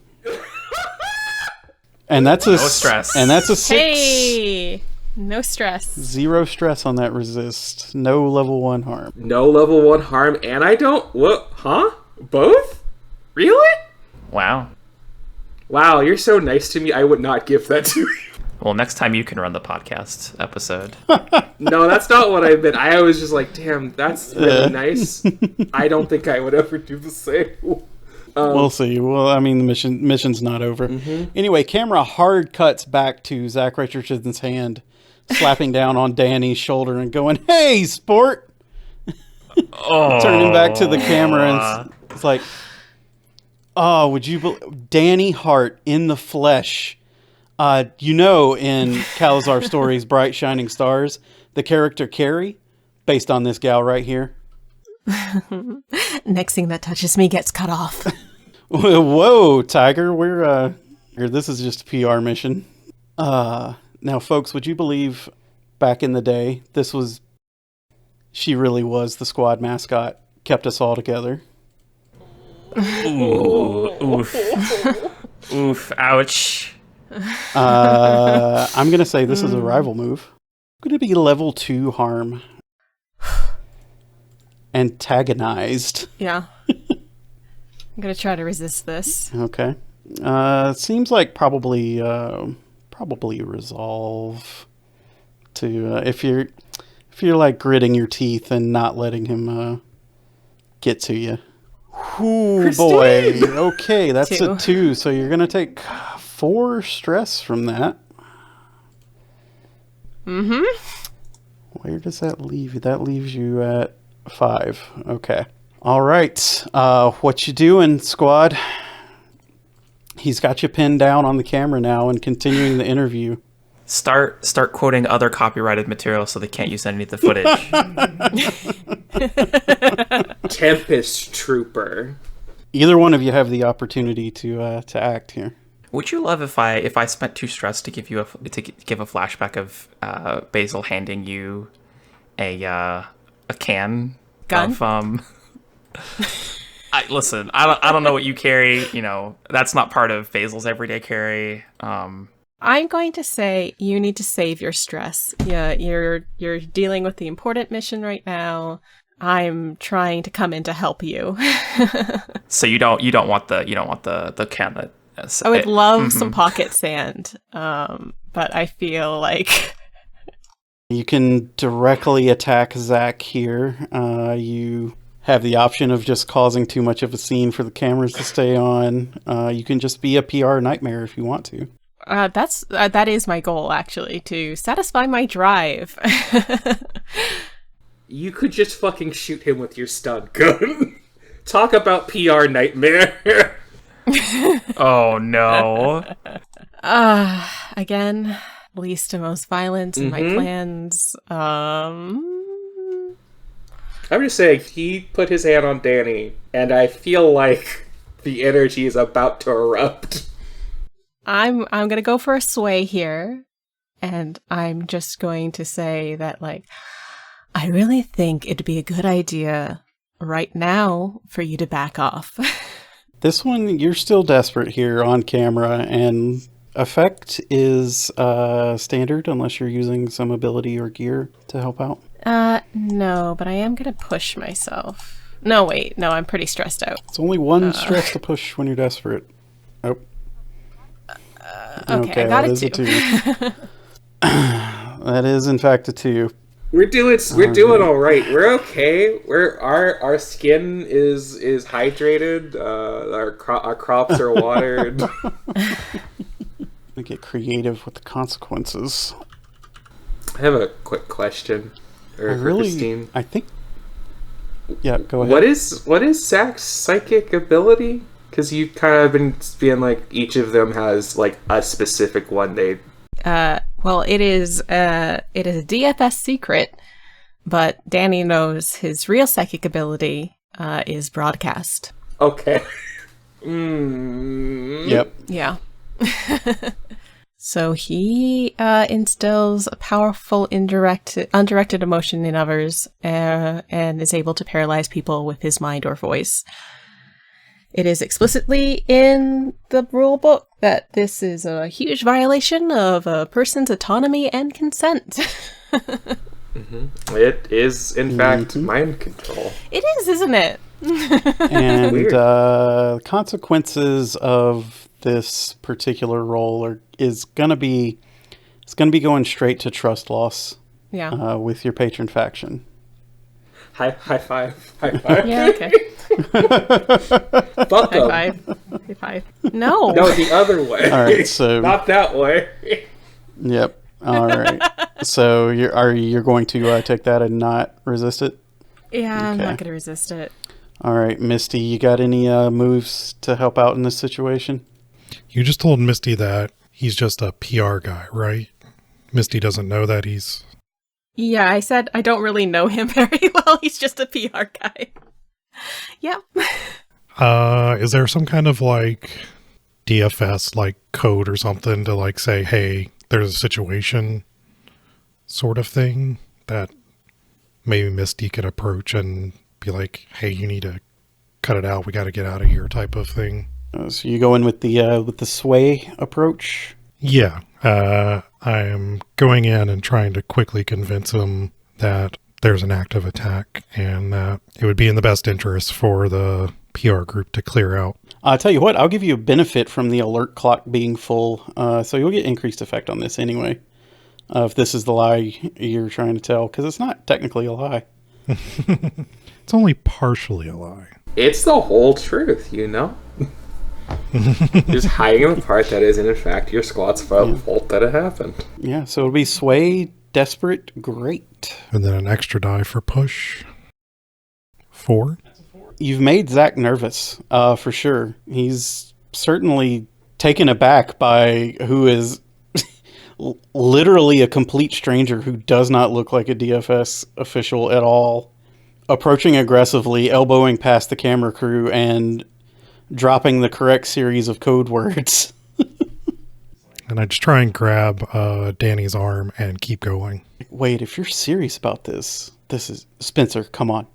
And that's No stress. And that's a 6. Hey! No stress. 0 stress on that resist. No level 1 harm. No level 1 harm, and I don't... What? Huh? Both? Really? Wow. Wow, you're so nice to me. I would not give that to you. Well, next time you can run the podcast episode. No, that's not what I meant. I was just like, damn, that's really nice. I don't think I would ever do the same. We'll see. Well, I mean, the mission's not over. Mm-hmm. Anyway, camera hard cuts back to Zach Richardson's hand, slapping down on Dani's shoulder and going, "Hey, sport!" Turning back to the camera and it's like, "Oh, would you Dani Hart in the flesh?" In Calazar Stories, Bright Shining Stars, the character Carrie, based on this gal right here. Next thing that touches me gets cut off. Whoa, Tiger, this is just a PR mission. Now, folks, would you believe back in the day, she really was the squad mascot, kept us all together. Ooh, oof. Oof, ouch. I'm going to say this is a rival move. Going to be level 2 harm. Antagonized. Yeah. I'm going to try to resist this. Okay. Seems like probably resolve to if you're like gritting your teeth and not letting him get to you. Ooh, boy. Okay, that's 2. a 2. So you're gonna take 4 stress from that. Mm-hmm. Where does that leave you? That leaves you at 5. Okay. All right. What you doing, squad? He's got you pinned down on the camera now and continuing the interview. Start quoting other copyrighted material so they can't use any of the footage. Tempest Trooper. Either one of you have the opportunity to act here. Would you love if I spent 2 stress to give a flashback of Basel handing you a can gun? Of listen, I don't know what you carry. That's not part of Basil's everyday carry. I'm going to say you need to save your stress. Yeah, you're dealing with the important mission right now. I'm trying to come in to help you. So you don't want the can that. I would love some pocket sand, but I feel like you can directly attack Zach here. You have the option of just causing too much of a scene for the cameras to stay on. You can just be a PR nightmare if you want to. That is my goal, actually, to satisfy my drive. You could just fucking shoot him with your stun gun. Talk about PR nightmare. Oh no. Again, least to most violence in my plans. I'm just saying, he put his hand on Dani, and I feel like the energy is about to erupt. I'm gonna go for a sway here, and I'm just going to say that, like, I really think it'd be a good idea right now for you to back off. This one, you're still desperate here on camera, and effect is standard unless you're using some ability or gear to help out. No, but I am gonna push myself. No, wait, no, I'm pretty stressed out. It's only one stress to push when you're desperate. Oh. Okay, I got that is a a 2. That is, in fact, a 2. We're doing all right. We're okay. Our skin is hydrated. Our crops are watered. We get creative with the consequences. I have a quick question. For Christine. I think. Yeah, go ahead. What is Zach's psychic ability? Because you've kind of been being like each of them has like a specific one they. Well, it is a DFS secret, but Dani knows his real psychic ability is broadcast. Okay. Yep. Yeah. So he instills a powerful undirected emotion in others and is able to paralyze people with his mind or voice. It is explicitly in the rule book that this is a huge violation of a person's autonomy and consent. It is, in fact, mind control. It is, isn't it? And consequences of this particular role is going to be going straight to trust loss. Yeah. With your patron faction. High five. High five. Yeah, okay. Fuck High 'em. five. High five. No. No, the other way. All right, so Not that way. Yep. All right. So you're going to take that and not resist it? Yeah, I'm Okay. not going to resist it. All right, Misty, you got any moves to help out in this situation? You just told Misty that he's just a PR guy, right? Misty doesn't know that he's... Yeah, I said I don't really know him very well. He's just a PR guy. Yep. Is there some kind of like DFS like code or something to like say, hey, there's a situation sort of thing that maybe Misty could approach and be like, hey, you need to cut it out. We got to get out of here type of thing. So you go in with the sway approach? Yeah. I'm going in and trying to quickly convince him that there's an active attack and that it would be in the best interest for the PR group to clear out. I'll tell you what, I'll give you a benefit from the alert clock being full, so you'll get increased effect on this anyway, if this is the lie you're trying to tell, because it's not technically a lie. It's only partially a lie. It's the whole truth, you know? Just hiding the part that is, in fact, your squad's fault that it happened. Yeah, so it'll be sway, desperate, great. And then an extra die for push. 4. You've made Zach nervous, for sure. He's certainly taken aback by who is literally a complete stranger who does not look like a DFS official at all, approaching aggressively, elbowing past the camera crew, and dropping the correct series of code words. And I just try and grab Dani's arm and keep going. Wait, if you're serious about this is... Spencer, come on.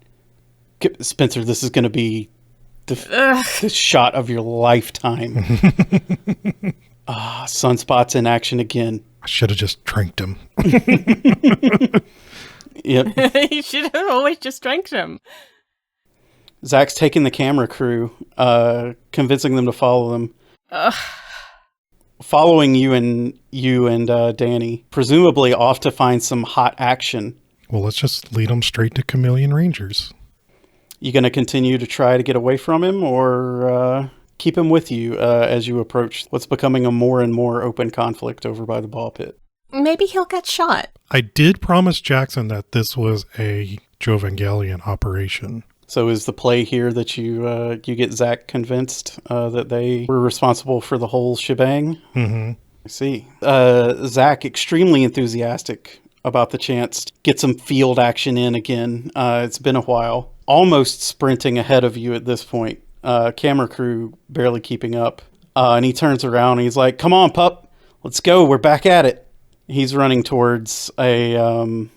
Spencer, this is going to be the shot of your lifetime. Sunspots in action again. I should have just tranked him. Yep. You should have always just drank him. Zach's taking the camera crew, convincing them to follow them. Following you and Dani, presumably off to find some hot action. Well, let's just lead them straight to Chameleon Rangers. You going to continue to try to get away from him, or keep him with you as you approach what's becoming a more and more open conflict over by the ball pit? Maybe he'll get shot. I did promise Jackson that this was a Jovangelion operation. So is the play here that you get Zach convinced that they were responsible for the whole shebang? Mm-hmm. I see. Zach, extremely enthusiastic about the chance to get some field action in again. It's been a while. Almost sprinting ahead of you at this point. Camera crew barely keeping up. And he turns around and he's like, come on, pup. Let's go. We're back at it. He's running towards a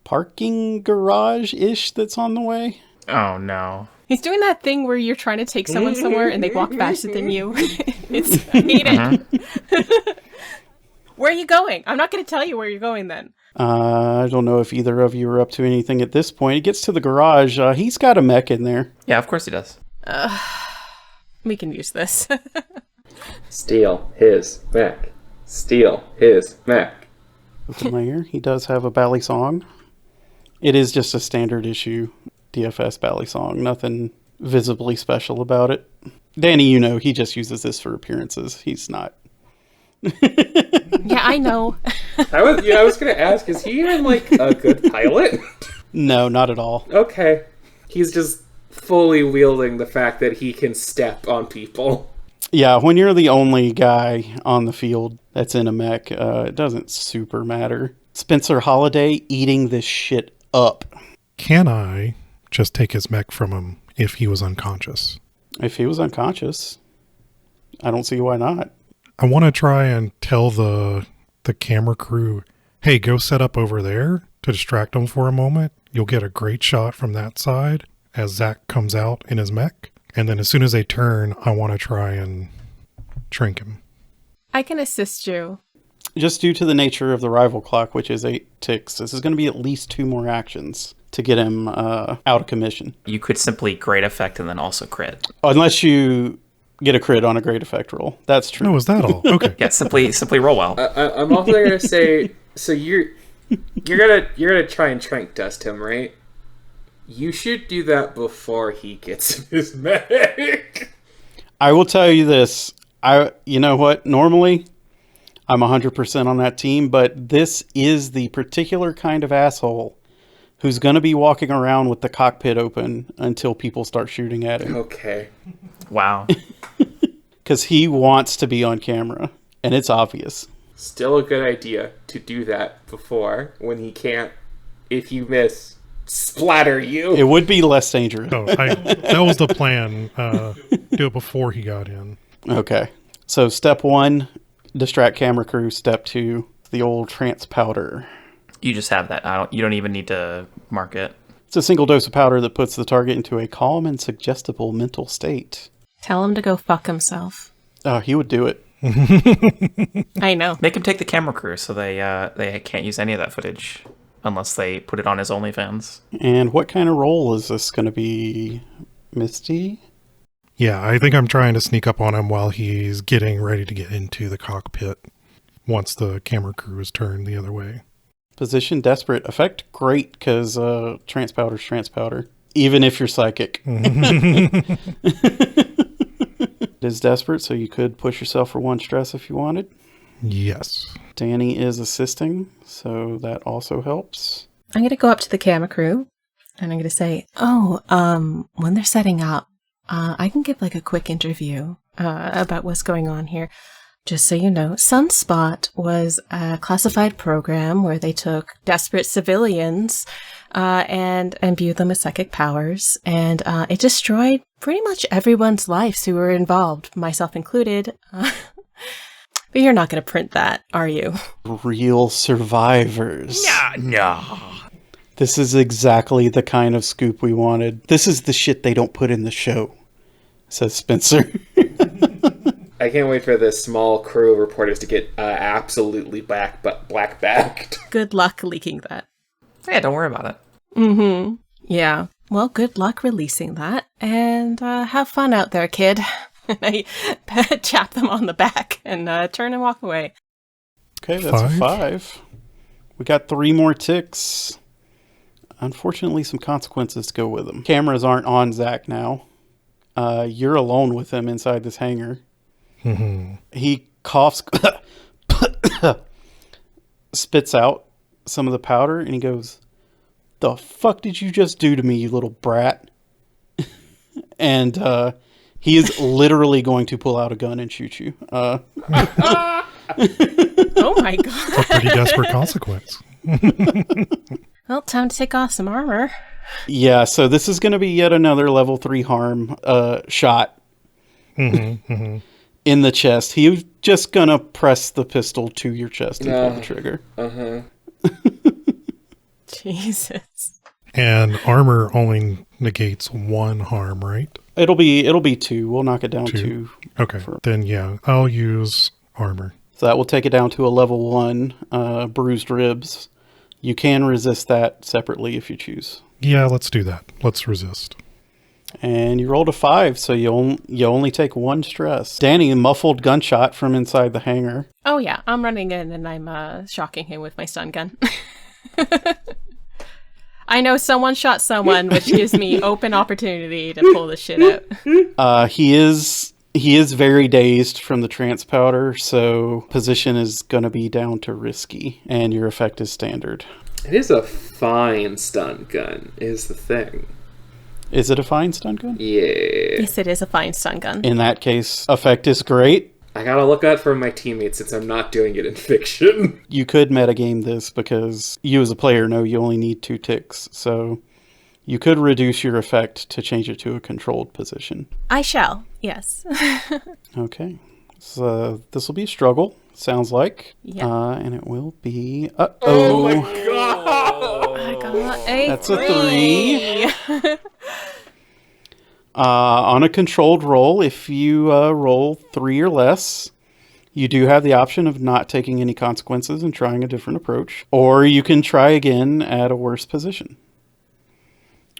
parking garage-ish that's on the way. Oh, no. He's doing that thing where you're trying to take someone somewhere and they walk faster than you. I hate it. Where are you going? I'm not going to tell you where you're going then. I don't know if either of you are up to anything at this point. He gets to the garage. He's got a mech in there. Yeah, of course he does. We can use this. Steal his mech. Steal his mech. Layer. He does have a bally song. It is just a standard issue DFS bally song. Nothing visibly special about it. Dani, you know, he just uses this for appearances. He's not. Yeah, I know. I was gonna ask, is he even like a good pilot? No, not at all. Okay. He's just fully wielding the fact that he can step on people. Yeah, when you're the only guy on the field that's in a mech, it doesn't super matter. Spencer Holiday eating this shit up. Can I just take his mech from him if he was unconscious? If he was unconscious, I don't see why not. I want to try and tell the camera crew, hey, go set up over there to distract them for a moment. You'll get a great shot from that side as Zach comes out in his mech. And then as soon as they turn, I want to try and shrink him. I can assist you. Just due to the nature of the rival clock, which is 8 ticks, this is going to be at least 2 more actions to get him out of commission. You could simply great effect and then also crit. Unless you get a crit on a great effect roll. That's true. Oh, is that all? Okay. Yeah, simply roll well. I'm also gonna say, so you're gonna try and trank dust him, right? You should do that before he gets his mech. I will tell you this. You know what? Normally, I'm 100% on that team, but this is the particular kind of asshole who's going to be walking around with the cockpit open until people start shooting at him. Okay. Wow. Because he wants to be on camera, and it's obvious. Still a good idea to do that before, when he can't, if you miss, splatter you. It would be less dangerous. Oh, that was the plan. Do it before he got in. Okay. So step 1, distract camera crew. Step 2, the old trance powder. You just have that. You don't even need to mark it. It's a single dose of powder that puts the target into a calm and suggestible mental state. Tell him to go fuck himself. He would do it. I know. Make him take the camera crew so they can't use any of that footage unless they put it on his OnlyFans. And what kind of role is this going to be, Misty? Yeah, I think I'm trying to sneak up on him while he's getting ready to get into the cockpit once the camera crew is turned the other way. Position desperate. Effect great because trance powder's trance powder. Even if you're psychic. It is desperate, so you could push yourself for 1 stress if you wanted. Yes. Dani is assisting, so that also helps. I'm going to go up to the camera crew and I'm going to say, when they're setting up, I can give like a quick interview about what's going on here. Just so you know, Sunspot was a classified program where they took desperate civilians and imbued them with psychic powers, and it destroyed pretty much everyone's lives who were involved, myself included. But you're not going to print that, are you? Real survivors. No. This is exactly the kind of scoop we wanted. This is the shit they don't put in the show, says Spencer. I can't wait for this small crew of reporters to get absolutely black-backed. Good luck leaking that. Yeah, don't worry about it. Mm-hmm. Yeah. Well, good luck releasing that, and have fun out there, kid. And I tap them on the back and turn and walk away. Okay, that's 5. A 5. We got 3 more ticks. Unfortunately, some consequences to go with them. Cameras aren't on Zach now. You're alone with him inside this hangar. Mm-hmm. He coughs, spits out some of the powder, and he goes, "The fuck did you just do to me, you little brat?" And he is literally going to pull out a gun and shoot you. Oh my god. A pretty desperate consequence. Well, time to take off some armor. Yeah, so this is going to be yet another level 3 harm shot. Mm-hmm, mm-hmm. in the chest. He's just gonna press the pistol to your chest and pull the trigger. Jesus. And armor only negates 1 harm, right? It'll be 2. We'll knock it down 2. Okay, then yeah, I'll use armor. So that will take it down to a level 1, bruised ribs. You can resist that separately if you choose. Yeah, let's do that. Let's resist. And you rolled a 5, so you only take 1 stress. Dani, muffled gunshot from inside the hangar. Oh yeah, I'm running in and I'm shocking him with my stun gun. I know someone shot someone, which gives me open opportunity to pull this shit out. He is very dazed from the trance powder, so position is going to be down to risky, and your effect is standard. It is a fine stun gun, is the thing. Is it a fine stun gun? Yeah. Yes, it is a fine stun gun. In that case, effect is great. I gotta look out for my teammates since I'm not doing it in fiction. You could metagame this because you as a player know you only need 2 ticks, so you could reduce your effect to change it to a controlled position. I shall, yes. Okay. So this will be a struggle, sounds like. Yeah. And it will be... Oh my god! I got a That's a 3. On a controlled roll, if you roll 3 or less, you do have the option of not taking any consequences and trying a different approach. Or you can try again at a worse position.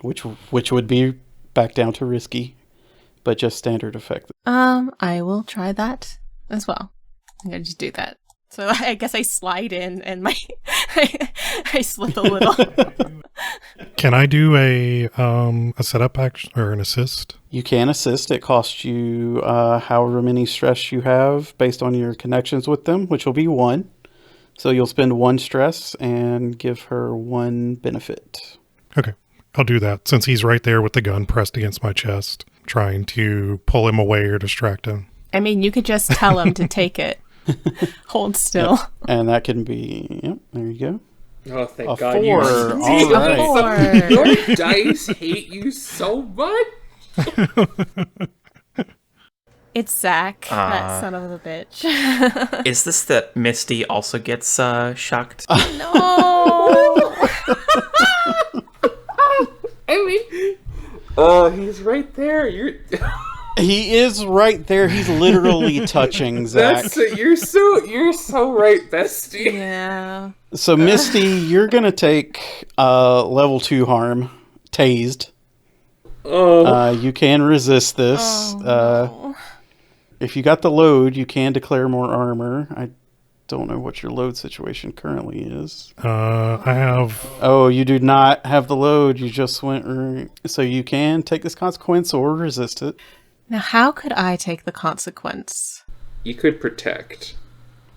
Which would be back down to risky, but just standard effect. I will try that as well. I'm gonna just do that. So I guess I slide in and my I slip a little. Can I do a setup action or an assist? You can assist. It costs you however many stress you have based on your connections with them, which will be 1. So you'll spend 1 stress and give her 1 benefit. Okay, I'll do that since he's right there with the gun pressed against my chest, trying to pull him away or distract him. I mean, you could just tell him to take it. Hold still. Yep. And that can be, yep, there you go. Oh, thank A God. 4. All right. Your dice hate you so much. It's Zach, that son of a bitch. Is this that Misty also gets shocked? No! I mean, he's right there. He is right there. He's literally touching Zach. You're so right, bestie. Yeah. So Misty, you're gonna take level 2 harm, tased. Oh. You can resist this. No. If you got the load, you can declare more armor. I don't know what your load situation currently is. I have... Oh, you do not have the load. You just went... So you can take this consequence or resist it. Now, how could I take the consequence? You could protect.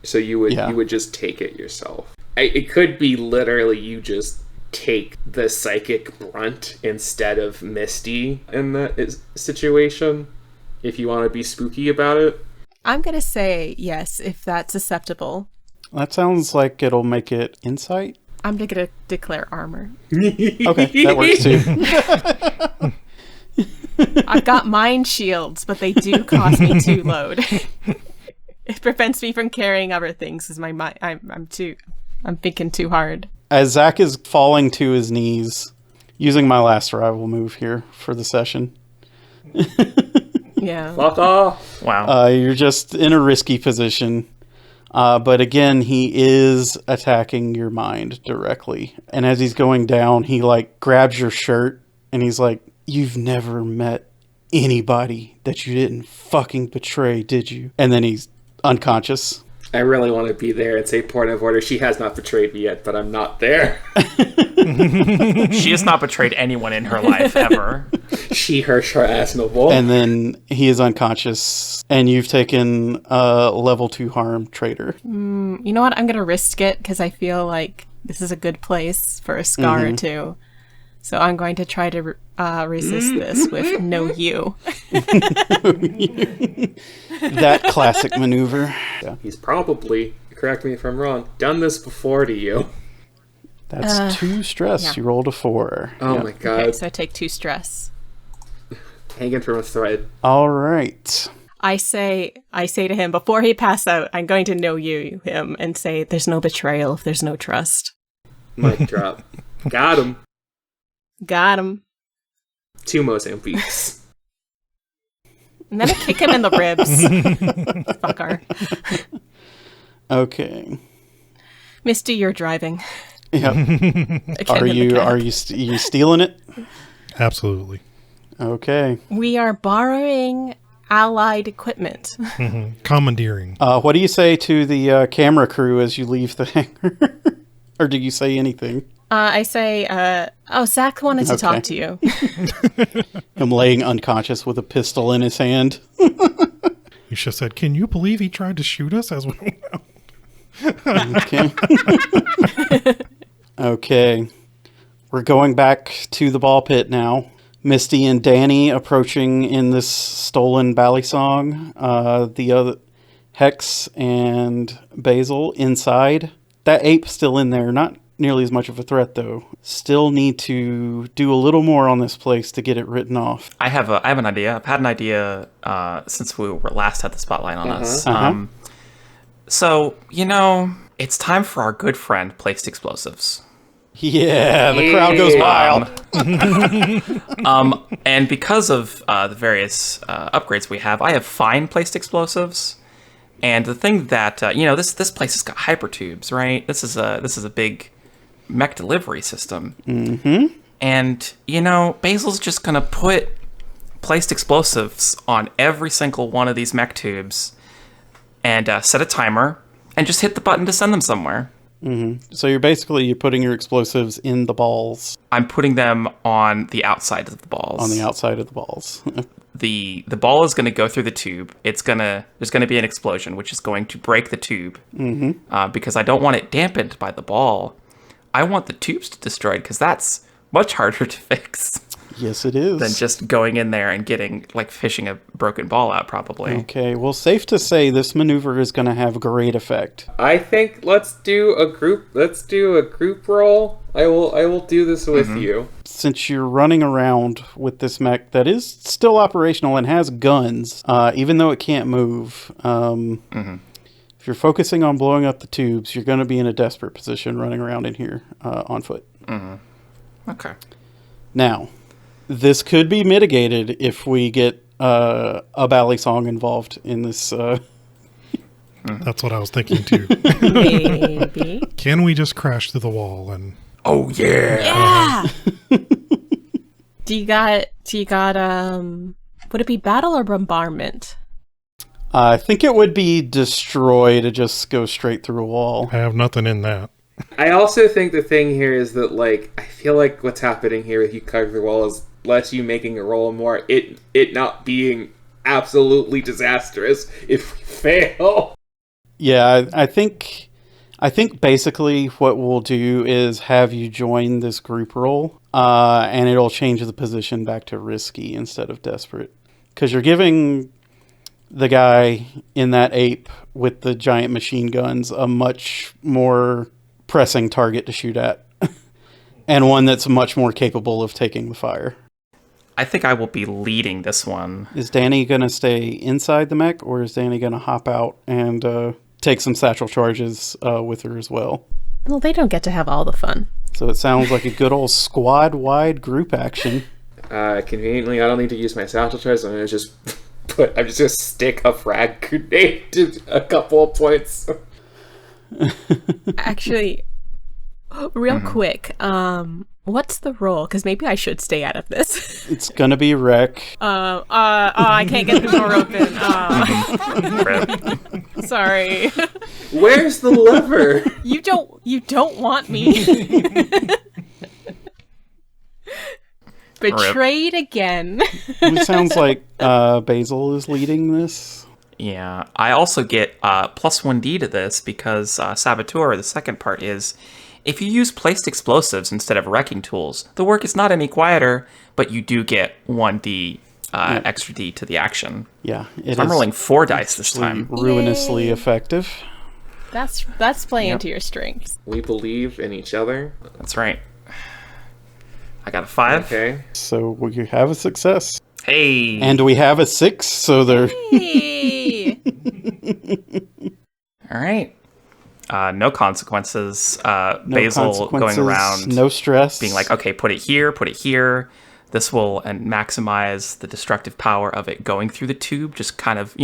So you would just take it yourself. It could be literally you just take the psychic brunt instead of Misty in that situation, if you want to be spooky about it. I'm going to say yes, if that's acceptable. That sounds like it'll make it insight. I'm going to declare armor. Okay, that works too. I've got mind shields, but they do cost me 2 load. It prevents me from carrying other things because I'm thinking too hard. As Zach is falling to his knees, using my last survival move here for the session. Yeah. Fuck off. Wow. You're just in a risky position. But again, he is attacking your mind directly. And as he's going down, he grabs your shirt and he's like, "You've never met anybody that you didn't fucking betray, did you?" And then he's unconscious. I really want to be there and say point of order. She has not betrayed me yet, but I'm not there. She has not betrayed anyone in her life, ever. She, her ass noble. And then he is unconscious, and you've taken level 2 harm, traitor. You know what? I'm going to risk it because I feel like this is a good place for a scar or 2. So I'm going to try to resist this with no you. That classic maneuver. Yeah. He's probably, correct me if I'm wrong, done this before to you. That's 2 stress. Yeah. You rolled a 4. Oh Yep. my god. Okay, so I take 2 stress. Hanging from a thread. All right. I say to him, before he passes out, I'm going to know him, and say, there's no betrayal if there's no trust. Mic drop. Got him. Got him. 2 Mozambiques. And then I kick him in the ribs. Fucker. Okay. Misty, you're driving. Yep. Are you stealing it? Absolutely. Okay. We are borrowing allied equipment. Commandeering. What do you say to the camera crew as you leave the hangar? Or do you say anything? I say, Zach wanted to talk to you. Him laying unconscious with a pistol in his hand. You should have said, can you believe he tried to shoot us as we went out? Okay. Okay. We're going back to the ball pit now. Misty and Dani approaching in this stolen bally song. The other Hex and Basel inside. That ape still in there. Not nearly as much of a threat though. Still need to do a little more on this place to get it written off. I have an idea. I've had an idea since we were last had the spotlight on us. So, it's time for our good friend placed explosives. Yeah, the crowd goes wild. And because of the various upgrades we have, I have fine placed explosives. And the thing that this place has got hypertubes, right? This is a big mech delivery system. Mm-hmm. And Basil's just gonna put placed explosives on every single one of these mech tubes, and set a timer, and just hit the button to send them somewhere. Mm-hmm. So you're putting your explosives in the balls. I'm putting them on the outside of the balls. On the outside of the balls. The ball is going to go through the tube. There's going to be an explosion, which is going to break the tube. Mm-hmm. Because I don't want it dampened by the ball. I want the tubes destroyed, because that's much harder to fix. Yes, it is. Than just going in there and fishing a broken ball out, probably. Okay, well, safe to say this maneuver is going to have great effect. I think let's do a group roll. I will do this with you. Since you're running around with this mech that is still operational and has guns, even though it can't move, if you're focusing on blowing up the tubes, you're going to be in a desperate position running around in here on foot. Okay. Now, this could be mitigated if we get a bally song involved in this. That's what I was thinking too. Maybe. Can we just crash through the wall and? Oh yeah. Yeah. Do you got would it be battle or bombardment? I think it would be destroy to just go straight through a wall. I have nothing in that. I also think the thing here is that, I feel like what's happening here with you cutting the wall is less you making a roll and more it not being absolutely disastrous if we fail. Yeah, I think basically what we'll do is have you join this group roll, and it'll change the position back to risky instead of desperate. Because you're giving the guy in that ape with the giant machine guns a much more pressing target to shoot at, and one that's much more capable of taking the fire. I think I will be leading this one. Is Dani going to stay inside the mech, or is Dani going to hop out and take some satchel charges with her as well? Well, they don't get to have all the fun. So it sounds like a good old squad-wide group action. Conveniently, I don't need to use my satchel charges. I'm just gonna stick a frag grenade to a couple of points. Actually, real quick, what's the roll? Because maybe I should stay out of this. It's gonna be wreck. I can't get the door open. Sorry. Where's the lever? You don't want me. Betrayed again. It sounds like Basel is leading this. Yeah, I also get plus 1d to this because Saboteur, the second part, is if you use placed explosives instead of wrecking tools, the work is not any quieter, but you do get 1d extra d to the action. Yeah, I'm rolling 4 dice this time. Ruinously effective. That's playing into your strengths. We believe in each other. That's right. I got a 5. Okay. So you have a success. Hey. And we have a 6, so they're... Hey. All right. No consequences. no Basil consequences, going around, no stress. being like, okay, put it here, put it here. This will maximize the destructive power of it going through the tube, just kind of,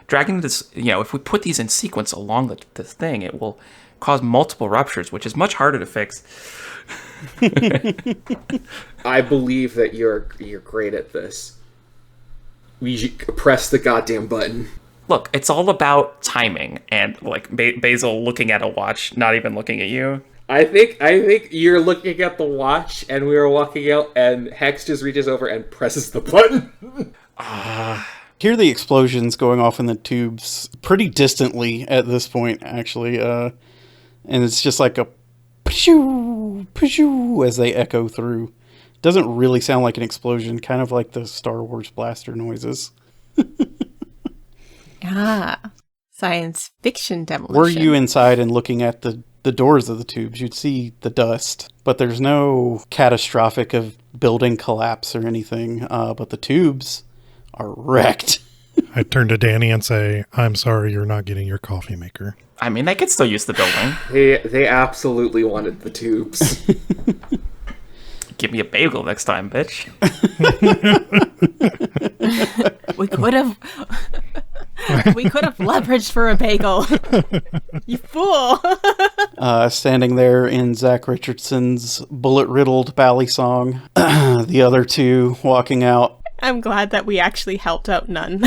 dragging this, if we put these in sequence along the thing, it will cause multiple ruptures, which is much harder to fix. I believe that you're great at this. We press the goddamn button. Look, it's all about timing, and like Basil looking at a watch, not even looking at you. I think you're looking at the watch, and we were walking out, and Hex just reaches over and presses the button. Hear the explosions going off in the tubes pretty distantly at this point, actually. And it's just like a pshoo, pshoo as they echo through. Doesn't really sound like an explosion, kind of like the Star Wars blaster noises. Science fiction demolition. Were you inside and looking at the doors of the tubes, you'd see the dust, but there's no catastrophic of building collapse or anything. But the tubes are wrecked. I turn to Dani and say, I'm sorry you're not getting your coffee maker. I mean, they could still use the building. They absolutely wanted the tubes. Give me a bagel next time, bitch. We could have leveraged for a bagel. You fool. Standing there in Zach Richardson's bullet-riddled bally song. The other two walking out. I'm glad that we actually helped out none.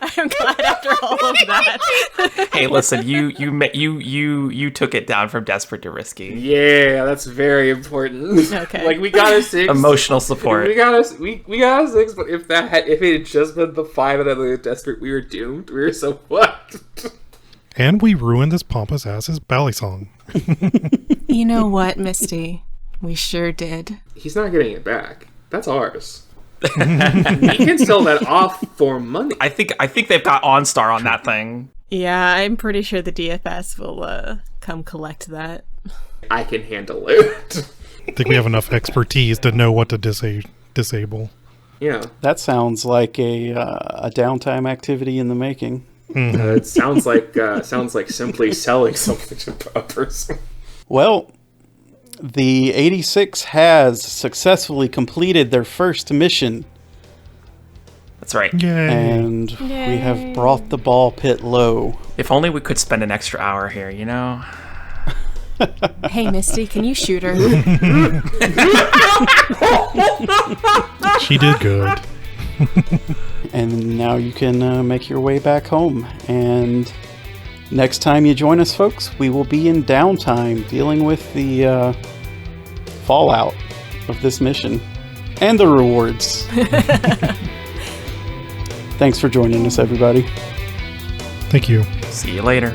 I'm glad after all of that. Hey, listen, you took it down from desperate to risky. Yeah, that's very important. Okay. Like, we got a 6. Emotional support. We got a 6, but if it had just been the 5 and the desperate, we were doomed. We were so fucked. And we ruined this pompous ass's bally song. You know what, Misty? We sure did. He's not getting it back. That's ours. We can sell that off for money. I think they've got OnStar on that thing. Yeah, I'm pretty sure the DFS will come collect that. I can handle it. I think we have enough expertise to know what to disable. Yeah. That sounds like a downtime activity in the making. It sounds like simply selling something to a person. Well, the 86 has successfully completed their first mission. That's right. Yay. And we have brought the ball pit low. If only we could spend an extra hour here, Hey, Misty, can you shoot her? She did good. And now you can make your way back home. And next time you join us, folks, we will be in downtime dealing with the fallout of this mission and the rewards. Thanks for joining us, everybody. Thank you. See you later.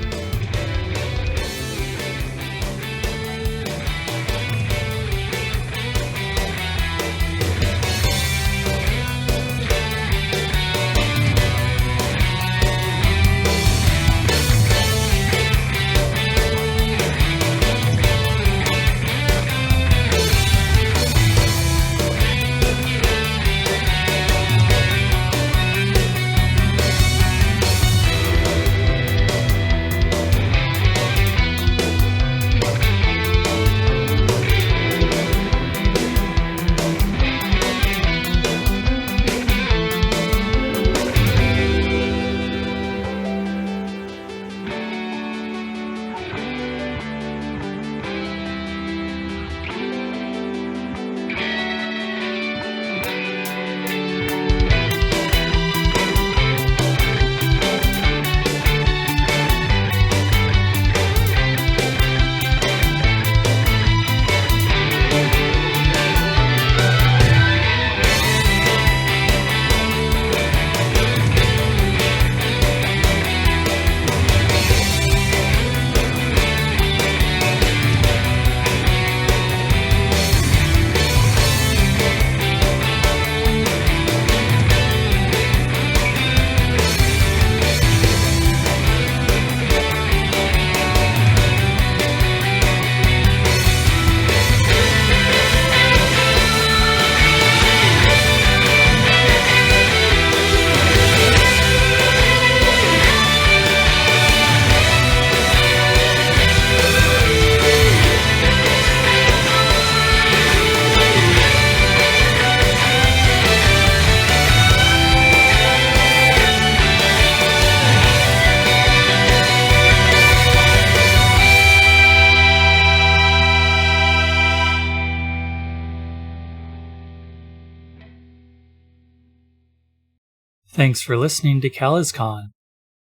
Thanks for listening to CalazCon.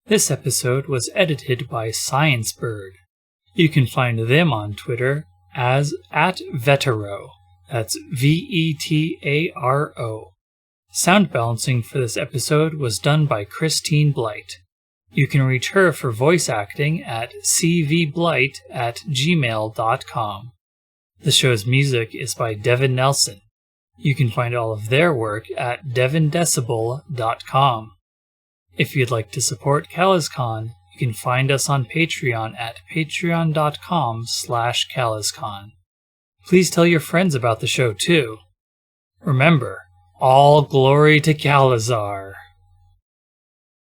This episode was edited by ScienceBird. You can find them on Twitter as @Vetero. That's VETARO. Sound balancing for this episode was done by Christine Blight. You can reach her for voice acting at CVBlight@gmail.com. The show's music is by Devin Nelson. You can find all of their work at devindecibel.com. If you'd like to support CalazCon, you can find us on Patreon at patreon.com/CalazCon. Please tell your friends about the show too. Remember, all glory to Calazar.